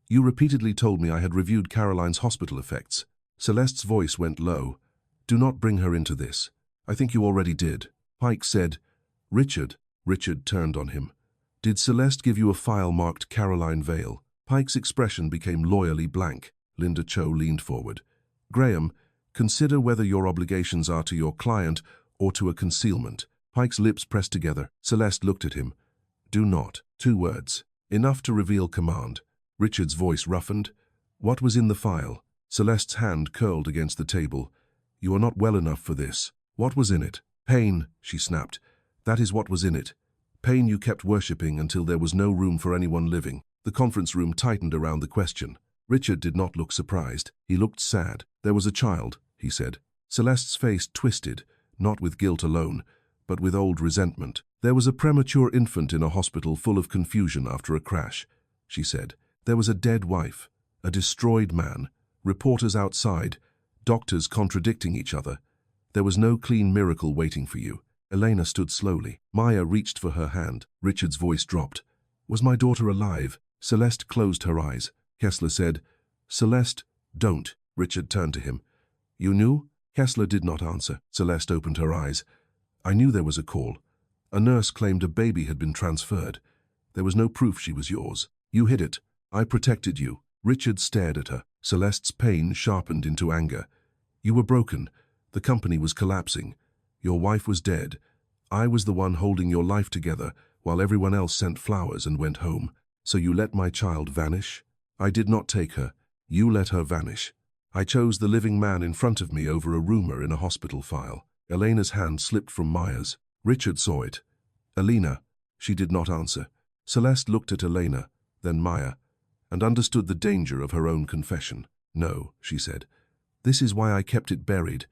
"You repeatedly told me I had reviewed Caroline's hospital effects." Celeste's voice went low. "Do not bring her into this. I think you already did." Pike said, "Richard." Richard turned on him. "Did Celeste give you a file marked Caroline Vale?" Pike's expression became loyally blank. Linda Cho leaned forward. "Graham, consider whether your obligations are to your client or to a concealment." Pike's lips pressed together. Celeste looked at him. "Do not." 2 words. Enough to reveal command. Richard's voice roughened. What was in the file? Celeste's hand curled against the table. You are not well enough for this. What was in it? Pain, she snapped. That is what was in it. Pain you kept worshipping until there was no room for anyone living. The conference room tightened around the question. Richard did not look surprised. He looked sad. There was a child, he said. Celeste's face twisted, not with guilt alone, but with old resentment. There was a premature infant in a hospital full of confusion after a crash, she said. There was a dead wife, a destroyed man, reporters outside, doctors contradicting each other. There was no clean miracle waiting for you. Elena stood slowly. Maya reached for her hand. Richard's voice dropped. Was my daughter alive? Celeste closed her eyes. Kessler said, Celeste, don't. Richard turned to him. You knew? Kessler did not answer. Celeste opened her eyes. I knew there was a call. A nurse claimed a baby had been transferred. There was no proof she was yours. You hid it. I protected you. Richard stared at her. Celeste's pain sharpened into anger. You were broken. The company was collapsing. Your wife was dead. I was the one holding your life together while everyone else sent flowers and went home. So you let my child vanish? I did not take her. You let her vanish. I chose the living man in front of me over a rumor in a hospital file. Elena's hand slipped from Maya's. Richard saw it. Elena. She did not answer. Celeste looked at Elena, then Maya, and understood the danger of her own confession. No, she said. This is why I kept it buried.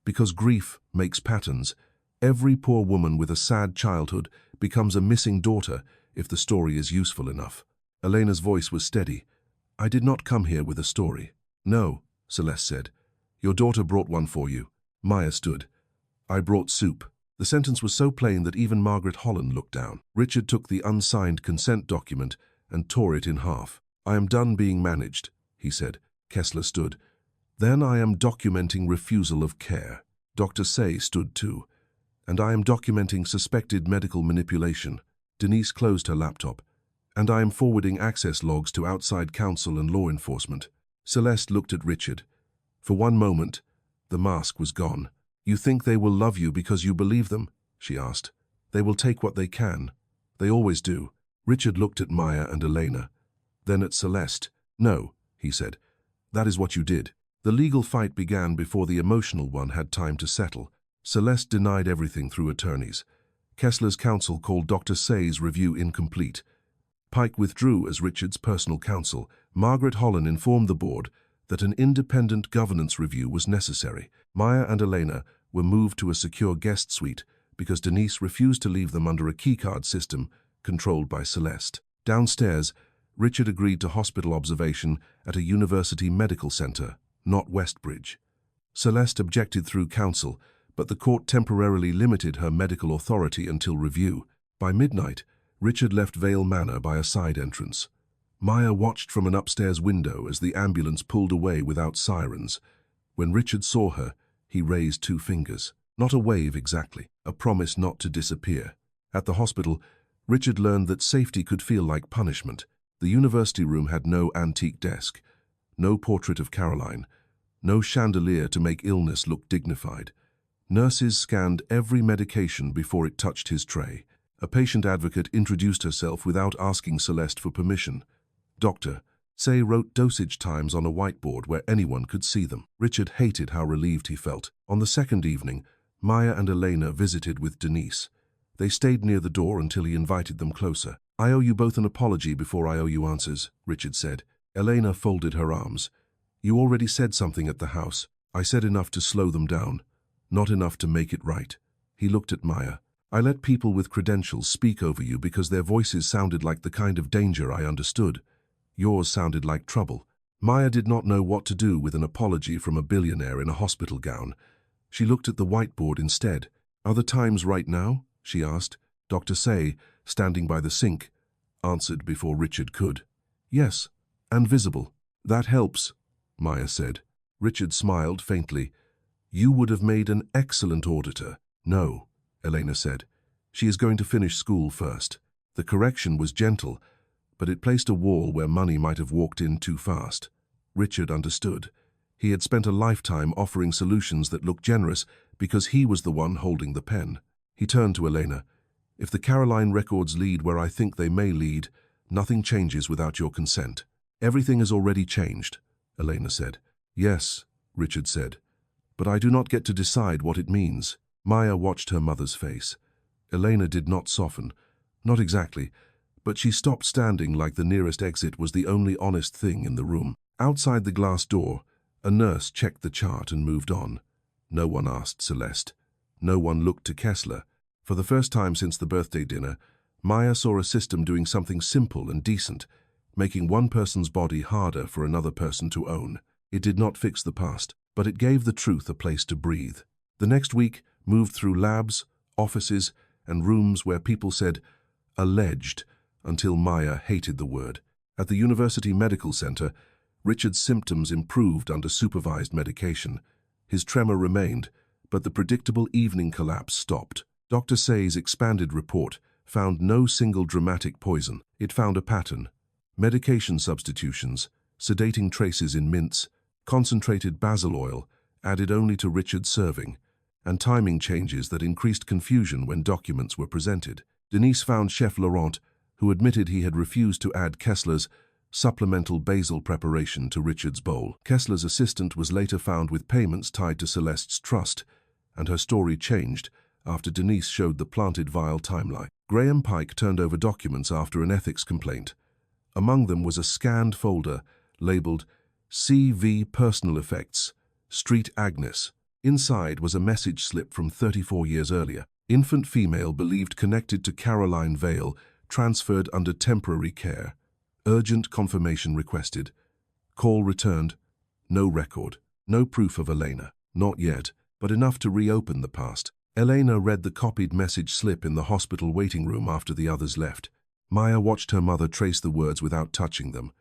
Because grief makes patterns. Every poor woman with a sad childhood becomes a missing daughter if the story is useful enough. Elena's voice was steady. I did not come here with a story. No, Celeste said. Your daughter brought one for you. Maya stood. I brought soup. The sentence was so plain that even Margaret Holland looked down. Richard took the unsigned consent document and tore it in half. I am done being managed, he said. Kessler stood. Then I am documenting refusal of care. Dr. Say stood too. And I am documenting suspected medical manipulation. Denise closed her laptop. And I am forwarding access logs to outside counsel and law enforcement. Celeste looked at Richard. For one moment, the mask was gone. You think they will love you because you believe them? She asked. They will take what they can. They always do. Richard looked at Maya and Elena. Then at Celeste. No, he said. That is what you did. The legal fight began before the emotional one had time to settle. Celeste denied everything through attorneys. Kessler's counsel called Dr. Say's review incomplete. Pike withdrew as Richard's personal counsel. Margaret Holland informed the board that an independent governance review was necessary. Maya and Elena were moved to a secure guest suite because Denise refused to leave them under a keycard system controlled by Celeste. Downstairs, Richard agreed to hospital observation at a university medical center, not Westbridge. Celeste objected through counsel, but the court temporarily limited her medical authority until review. By midnight, Richard left Vale Manor by a side entrance. Maya watched from an upstairs window as the ambulance pulled away without sirens. When Richard saw her, he raised 2 fingers. Not a wave exactly, a promise not to disappear. At the hospital, Richard learned that safety could feel like punishment. The university room had no antique desk, no portrait of Caroline, no chandelier to make illness look dignified. Nurses scanned every medication before it touched his tray. A patient advocate introduced herself without asking Celeste for permission. Dr. Say wrote dosage times on a whiteboard where anyone could see them. Richard hated how relieved he felt. On the second evening, Maya and Elena visited with Denise. They stayed near the door until he invited them closer. I owe you both an apology before I owe you answers, Richard said. Elena folded her arms. You already said something at the house. I said enough to slow them down, not enough to make it right. He looked at Maya. I let people with credentials speak over you because their voices sounded like the kind of danger I understood. Yours sounded like trouble. Maya did not know what to do with an apology from a billionaire in a hospital gown. She looked at the whiteboard instead. Are the times right now? She asked. Dr. Say, standing by the sink, answered before Richard could. Yes, and visible. That helps, Maya said. Richard smiled faintly. You would have made an excellent auditor. No, Elena said. She is going to finish school first. The correction was gentle, but it placed a wall where money might have walked in too fast. Richard understood. He had spent a lifetime offering solutions that looked generous because he was the one holding the pen. He turned to Elena. If the Caroline records lead where I think they may lead, nothing changes without your consent. Everything has already changed. Elena said. Yes, Richard said, but I do not get to decide what it means. Maya watched her mother's face. Elena did not soften. Not exactly, but she stopped standing like the nearest exit was the only honest thing in the room. Outside the glass door, a nurse checked the chart and moved on. No one asked Celeste. No one looked to Kessler. For the first time since the birthday dinner, Maya saw a system doing something simple and decent, making one person's body harder for another person to own. It did not fix the past, but it gave the truth a place to breathe. The next week moved through labs, offices, and rooms where people said, alleged, until Maya hated the word. At the University Medical Center, Richard's symptoms improved under supervised medication. His tremor remained, but the predictable evening collapse stopped. Dr. Say's expanded report found no single dramatic poison. It found a pattern. Medication substitutions, sedating traces in mints, concentrated basil oil, added only to Richard's serving, and timing changes that increased confusion when documents were presented. Denise found Chef Laurent, who admitted he had refused to add Kessler's supplemental basil preparation to Richard's bowl. Kessler's assistant was later found with payments tied to Celeste's trust, and her story changed after Denise showed the planted vial timeline. Graham Pike turned over documents after an ethics complaint. Among them was a scanned folder labeled CV Personal Effects, Street Agnes. Inside was a message slip from 34 years earlier. Infant female believed connected to Caroline Vale, transferred under temporary care. Urgent confirmation requested. Call returned. No record. No proof of Elena. Not yet, but enough to reopen the past. Elena read the copied message slip in the hospital waiting room after the others left. Maya watched her mother trace the words without touching them.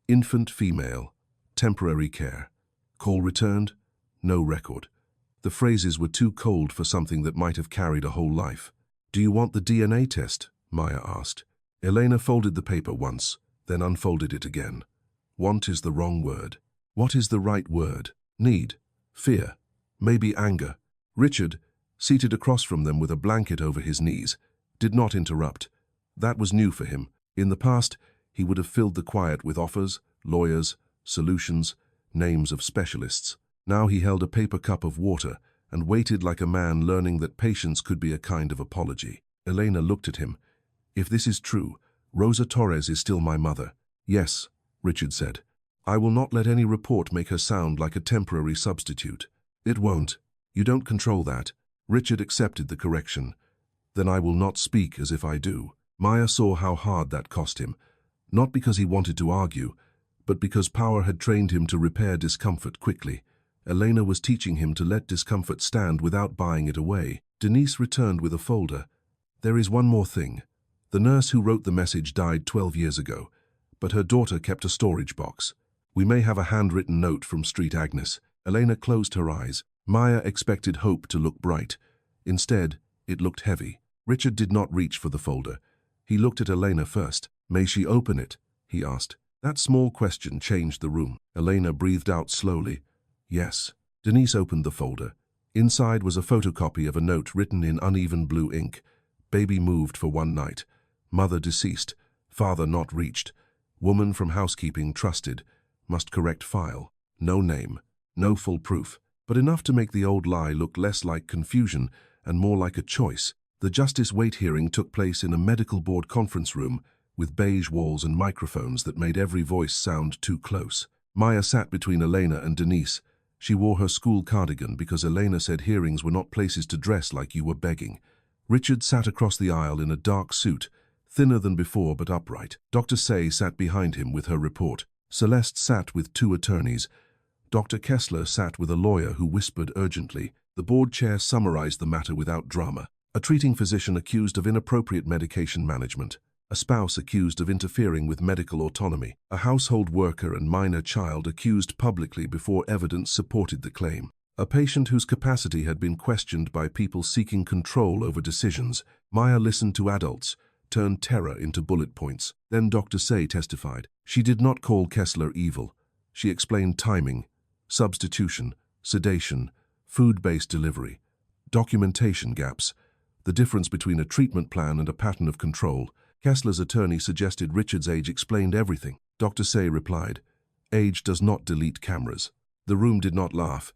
Infant female. Temporary care. Call returned. No record. The phrases were too cold for something that might have carried a whole life. Do you want the DNA test? Maya asked. Elena folded the paper once, then unfolded it again. Want is the wrong word. What is the right word? Need. Fear. Maybe anger. Richard, seated across from them with a blanket over his knees, did not interrupt. That was new for him. In the past, he would have filled the quiet with offers, lawyers, solutions, names of specialists. Now he held a paper cup of water and waited like a man learning that patience could be a kind of apology. Elena looked at him. If this is true, Rosa Torres is still my mother. Yes, Richard said. I will not let any report make her sound like a temporary substitute. It won't. You don't control that. Richard accepted the correction. Then I will not speak as if I do. Maya saw how hard that cost him, not because he wanted to argue, but because power had trained him to repair discomfort quickly. Elena was teaching him to let discomfort stand without buying it away. Denise returned with a folder. There is one more thing. The nurse who wrote the message died 12 years ago, but her daughter kept a storage box. We may have a handwritten note from Street Agnes. Elena closed her eyes. Maya expected hope to look bright. Instead, it looked heavy. Richard did not reach for the folder. He looked at Elena first. May she open it? He asked. That small question changed the room. Elena breathed out slowly. Yes. Denise opened the folder. Inside was a photocopy of a note written in uneven blue ink. Baby moved for one night. Mother deceased. Father not reached. Woman from housekeeping trusted. Must correct file. No name. No full proof. But enough to make the old lie look less like confusion and more like a choice. The Justice Wait hearing took place in a medical board conference room with beige walls and microphones that made every voice sound too close. Maya sat between Elena and Denise. She wore her school cardigan because Elena said hearings were not places to dress like you were begging. Richard sat across the aisle in a dark suit, thinner than before but upright. Dr. Say sat behind him with her report. Celeste sat with two attorneys. Dr. Kessler sat with a lawyer who whispered urgently. The board chair summarized the matter without drama. A treating physician accused of inappropriate medication management. A spouse accused of interfering with medical autonomy. A household worker and minor child accused publicly before evidence supported the claim. A patient whose capacity had been questioned by people seeking control over decisions. Maya listened to adults, turned terror into bullet points. Then Dr. Say testified. She did not call Kessler evil. She explained timing, substitution, sedation, food-based delivery, documentation gaps, the difference between a treatment plan and a pattern of control. Kessler's attorney suggested Richard's age explained everything. Dr. Say replied, Age does not delete cameras. The room did not laugh,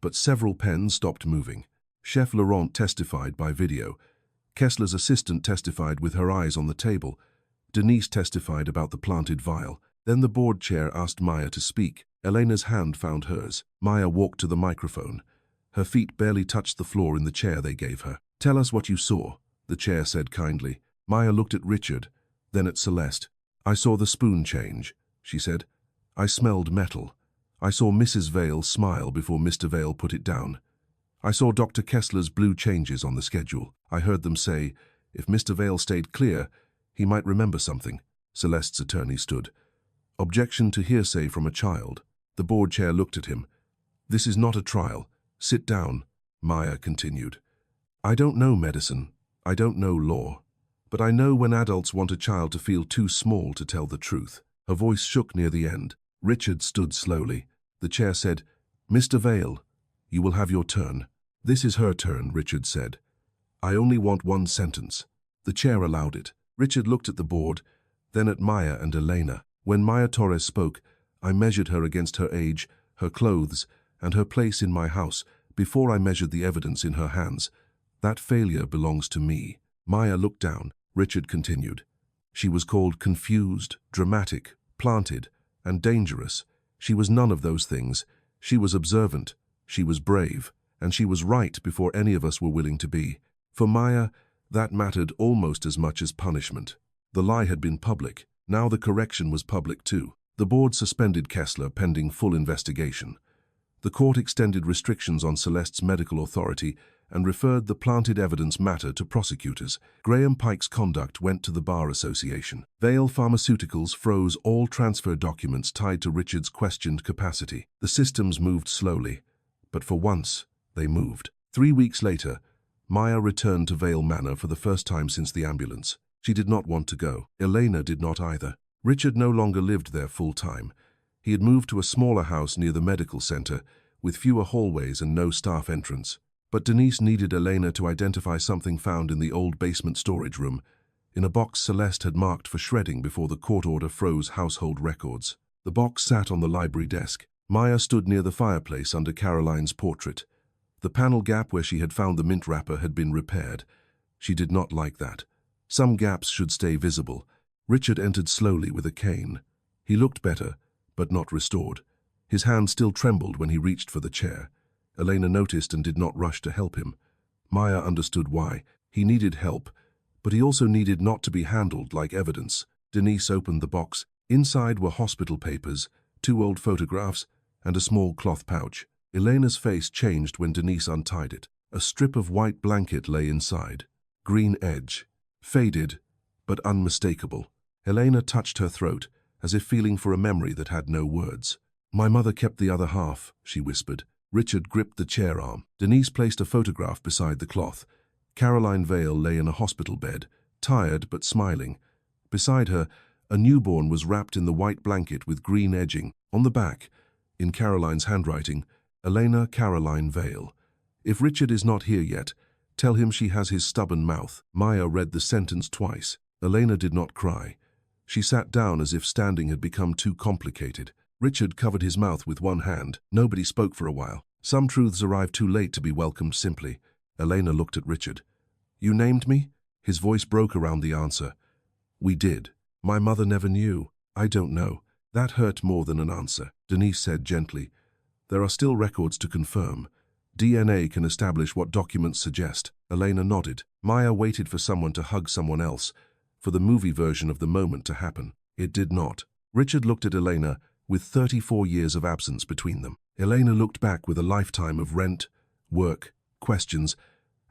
but several pens stopped moving. Chef Laurent testified by video. Kessler's assistant testified with her eyes on the table. Denise testified about the planted vial. Then the board chair asked Maya to speak. Elena's hand found hers. Maya walked to the microphone. Her feet barely touched the floor in the chair they gave her. "Tell us what you saw," the chair said kindly. Maya looked at Richard, then at Celeste. "I saw the spoon change," she said. "I smelled metal. I saw Mrs. Vale smile before Mr. Vale put it down. I saw Dr. Kessler's blue changes on the schedule. I heard them say, if Mr. Vale stayed clear, he might remember something." Celeste's attorney stood. "Objection to hearsay from a child." The board chair looked at him. "This is not a trial. Sit down," Maya continued. "I don't know medicine. I don't know law. But I know when adults want a child to feel too small to tell the truth." Her voice shook near the end. Richard stood slowly. The chair said, "Mr. Vale, you will have your turn." "This is her turn," Richard said. "I only want one sentence." The chair allowed it. Richard looked at the board, then at Maya and Elena. When Maya Torres spoke, "I measured her against her age, her clothes, and her place in my house before I measured the evidence in her hands. That failure belongs to me." Maya looked down. Richard continued. "She was called confused, dramatic, planted, and dangerous. She was none of those things. She was observant, she was brave, and she was right before any of us were willing to be." For Maya, that mattered almost as much as punishment. The lie had been public. Now the correction was public too. The board suspended Kessler pending full investigation. The court extended restrictions on Celeste's medical authority and referred the planted evidence matter to prosecutors. Graham Pike's conduct went to the Bar Association. Vale Pharmaceuticals froze all transfer documents tied to Richard's questioned capacity. The systems moved slowly, but for once, they moved. 3 weeks later, Maya returned to Vale Manor for the first time since the ambulance. She did not want to go. Elena did not either. Richard no longer lived there full-time. He had moved to a smaller house near the medical center, with fewer hallways and no staff entrance. But Denise needed Elena to identify something found in the old basement storage room, in a box Celeste had marked for shredding before the court order froze household records. The box sat on the library desk. Maya stood near the fireplace under Caroline's portrait. The panel gap where she had found the mint wrapper had been repaired. She did not like that. Some gaps should stay visible. Richard entered slowly with a cane. He looked better, but not restored. His hand still trembled when he reached for the chair. Elena noticed and did not rush to help him. Maya understood why. He needed help, but he also needed not to be handled like evidence. Denise opened the box. Inside were hospital papers, 2 old photographs, and a small cloth pouch. Elena's face changed when Denise untied it. A strip of white blanket lay inside. Green edge. Faded, but unmistakable. Elena touched her throat, as if feeling for a memory that had no words. "My mother kept the other half," she whispered. Richard gripped the chair arm. Denise placed a photograph beside the cloth. Caroline Vale lay in a hospital bed, tired but smiling. Beside her, a newborn was wrapped in the white blanket with green edging. On the back, in Caroline's handwriting, Elena Caroline Vale. "If Richard is not here yet, tell him she has his stubborn mouth." Maya read the sentence twice. Elena did not cry. She sat down as if standing had become too complicated. Richard covered his mouth with one hand. Nobody spoke for a while. Some truths arrive too late to be welcomed simply. Elena looked at Richard. "You named me?" His voice broke around the answer. "We did. My mother never knew." "I don't know." That hurt more than an answer. Denise said gently, "There are still records to confirm. DNA can establish what documents suggest." Elena nodded. Maya waited for someone to hug someone else, for the movie version of the moment to happen. It did not. Richard looked at Elena, with 34 years of absence between them. Elena looked back with a lifetime of rent, work, questions,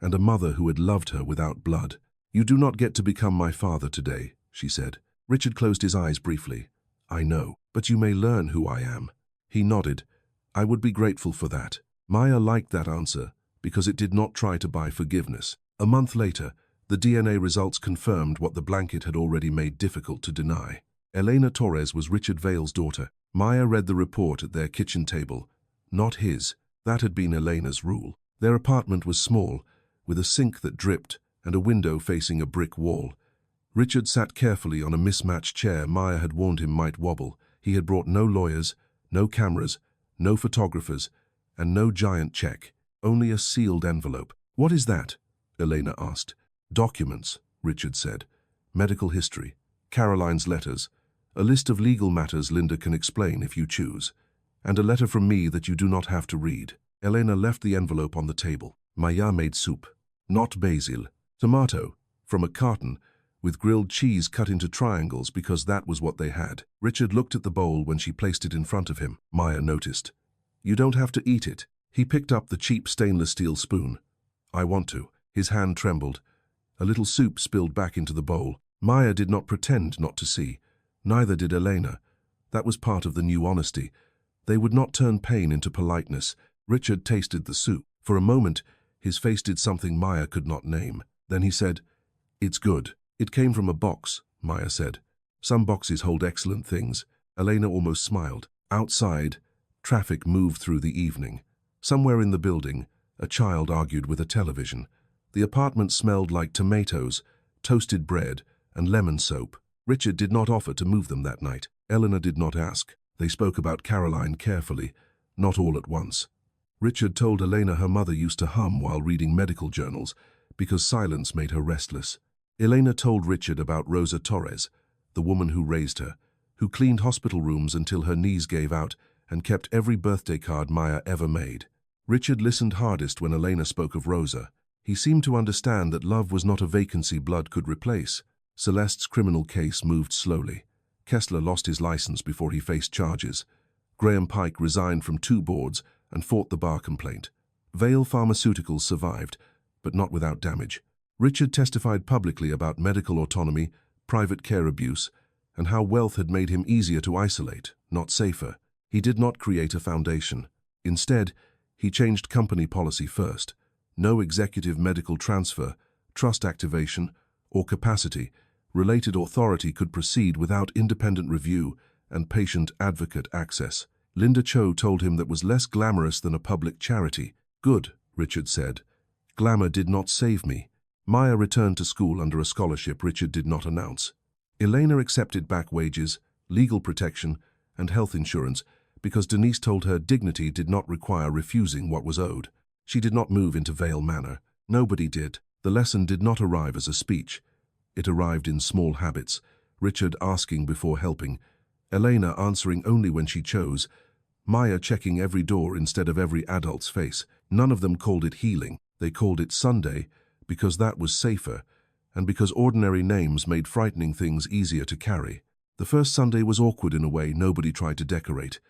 and a mother who had loved her without blood. "You do not get to become my father today," she said. Richard closed his eyes briefly. "I know, but you may learn who I am." He nodded. "I would be grateful for that." Maya liked that answer because it did not try to buy forgiveness. A month later, the DNA results confirmed what the blanket had already made difficult to deny. Elena Torres was Richard Vale's daughter. Maya read the report at their kitchen table. Not his. That had been Elena's rule. Their apartment was small, with a sink that dripped and a window facing a brick wall. Richard sat carefully on a mismatched chair Maya had warned him might wobble. He had brought no lawyers, No cameras, no photographers, and no giant check. Only a sealed envelope. "What is that?" Elena asked. "Documents," Richard said. "Medical history, Caroline's letters, a list of legal matters Linda can explain if you choose, and a letter from me that you do not have to read." Elena left the envelope on the table. Maya made soup. Not basil. Tomato, from a carton, with grilled cheese cut into triangles because that was what they had. Richard looked at the bowl when she placed it in front of him. Maya noticed. "You don't have to eat it." He picked up the cheap stainless steel spoon. "I want to." His hand trembled. A little soup spilled back into the bowl. Maya did not pretend not to see. Neither did Elena. That was part of the new honesty. They would not turn pain into politeness. Richard tasted the soup. For a moment, his face did something Maya could not name. Then he said, "It's good." "It came from a box," Maya said. "Some boxes hold excellent things." Elena almost smiled. Outside, traffic moved through the evening. Somewhere in the building, a child argued with a television. The apartment smelled like tomatoes, toasted bread, and lemon soap. Richard did not offer to move them that night. Eleanor did not ask. They spoke about Caroline carefully, not all at once. Richard told Elena her mother used to hum while reading medical journals because silence made her restless. Elena told Richard about Rosa Torres, the woman who raised her, who cleaned hospital rooms until her knees gave out and kept every birthday card Maya ever made. Richard listened hardest when Elena spoke of Rosa. He seemed to understand that love was not a vacancy blood could replace. Celeste's criminal case moved slowly. Kessler lost his license before he faced charges. Graham Pike resigned from 2 boards and fought the bar complaint. Vale Pharmaceuticals survived, but not without damage. Richard testified publicly about medical autonomy, private care abuse, and how wealth had made him easier to isolate, not safer. He did not create a foundation. Instead, he changed company policy first. No executive medical transfer, trust activation, or capacity-related authority could proceed without independent review and patient advocate access. Linda Cho told him that was less glamorous than a public charity. "Good," Richard said. "Glamour did not save me." Maya returned to school under a scholarship Richard did not announce. Elena accepted back wages, legal protection, and health insurance because Denise told her dignity did not require refusing what was owed. She did not move into Vale Manor. Nobody did. The lesson did not arrive as a speech. It arrived in small habits, Richard asking before helping, Elena answering only when she chose, Maya checking every door instead of every adult's face. None of them called it healing. They called it Sunday because that was safer, and because ordinary names made frightening things easier to carry. The first Sunday was awkward in a way nobody tried to decorate.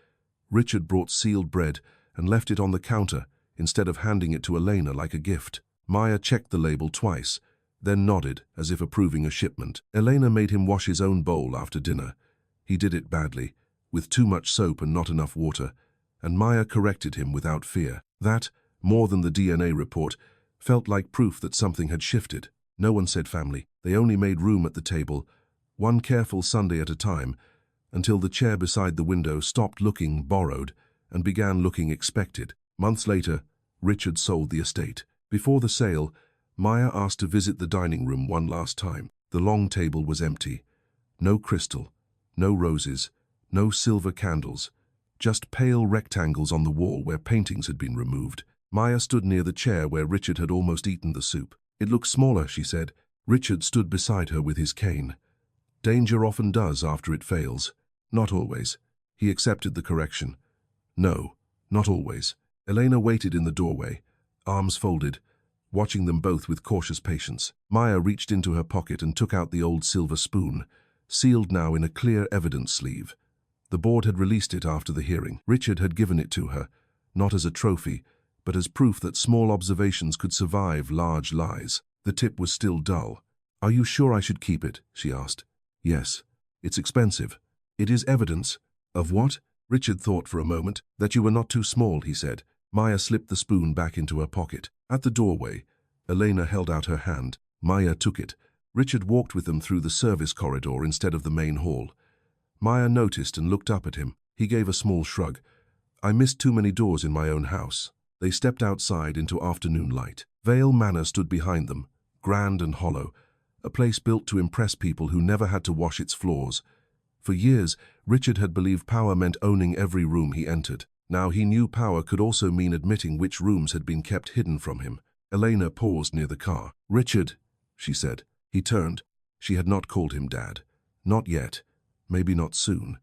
Richard brought sealed bread and left it on the counter instead of handing it to Elena like a gift. Maya checked the label twice, then nodded as if approving a shipment. Elena made him wash his own bowl after dinner. He did it badly, with too much soap and not enough water, and Maya corrected him without fear. That, more than the DNA report, felt like proof that something had shifted. No one said family. They only made room at the table, one careful Sunday at a time, until the chair beside the window stopped looking borrowed and began looking expected. Months later, Richard sold the estate. Before the sale, Maya asked to visit the dining room one last time. The long table was empty. No crystal, no roses, no silver candles, just pale rectangles on the wall where paintings had been removed. Maya stood near the chair where Richard had almost eaten the soup. "It looks smaller," she said. Richard stood beside her with his cane. "Danger often does after it fails." "Not always." He accepted the correction. "No, not always." Elena waited in the doorway, arms folded, watching them both with cautious patience. Maya reached into her pocket and took out the old silver spoon, sealed now in a clear evidence sleeve. The board had released it after the hearing. Richard had given it to her, not as a trophy, but as proof that small observations could survive large lies. The tip was still dull. "Are you sure I should keep it?" she asked. "Yes. It's expensive." "It is evidence." "Of what?" Richard thought for a moment. "That you were not too small," he said. Maya slipped the spoon back into her pocket. At the doorway, Elena held out her hand. Maya took it. Richard walked with them through the service corridor instead of the main hall. Maya noticed and looked up at him. He gave a small shrug. "I missed too many doors in my own house." They stepped outside into afternoon light. Vale Manor stood behind them, grand and hollow, a place built to impress people who never had to wash its floors. For years, Richard had believed power meant owning every room he entered. Now he knew power could also mean admitting which rooms had been kept hidden from him. Elena paused near the car. "Richard," she said. He turned. She had not called him Dad. Not yet. Maybe not soon.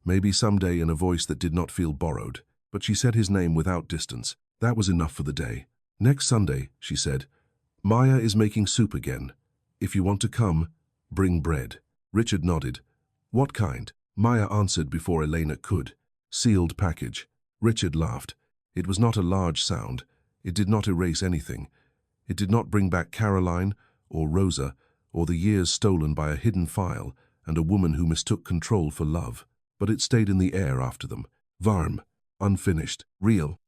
Maybe someday, in a voice that did not feel borrowed. But she said his name without distance. That was enough for the day. "Next Sunday," she said, "Maya is making soup again. If you want to come, bring bread." Richard nodded. "What kind?" Maya answered before Elena could. "Sealed package." Richard laughed. It was not a large sound. It did not erase anything. It did not bring back Caroline or Rosa or the years stolen by a hidden file and a woman who mistook control for love. But it stayed in the air after them. Varm, unfinished, real.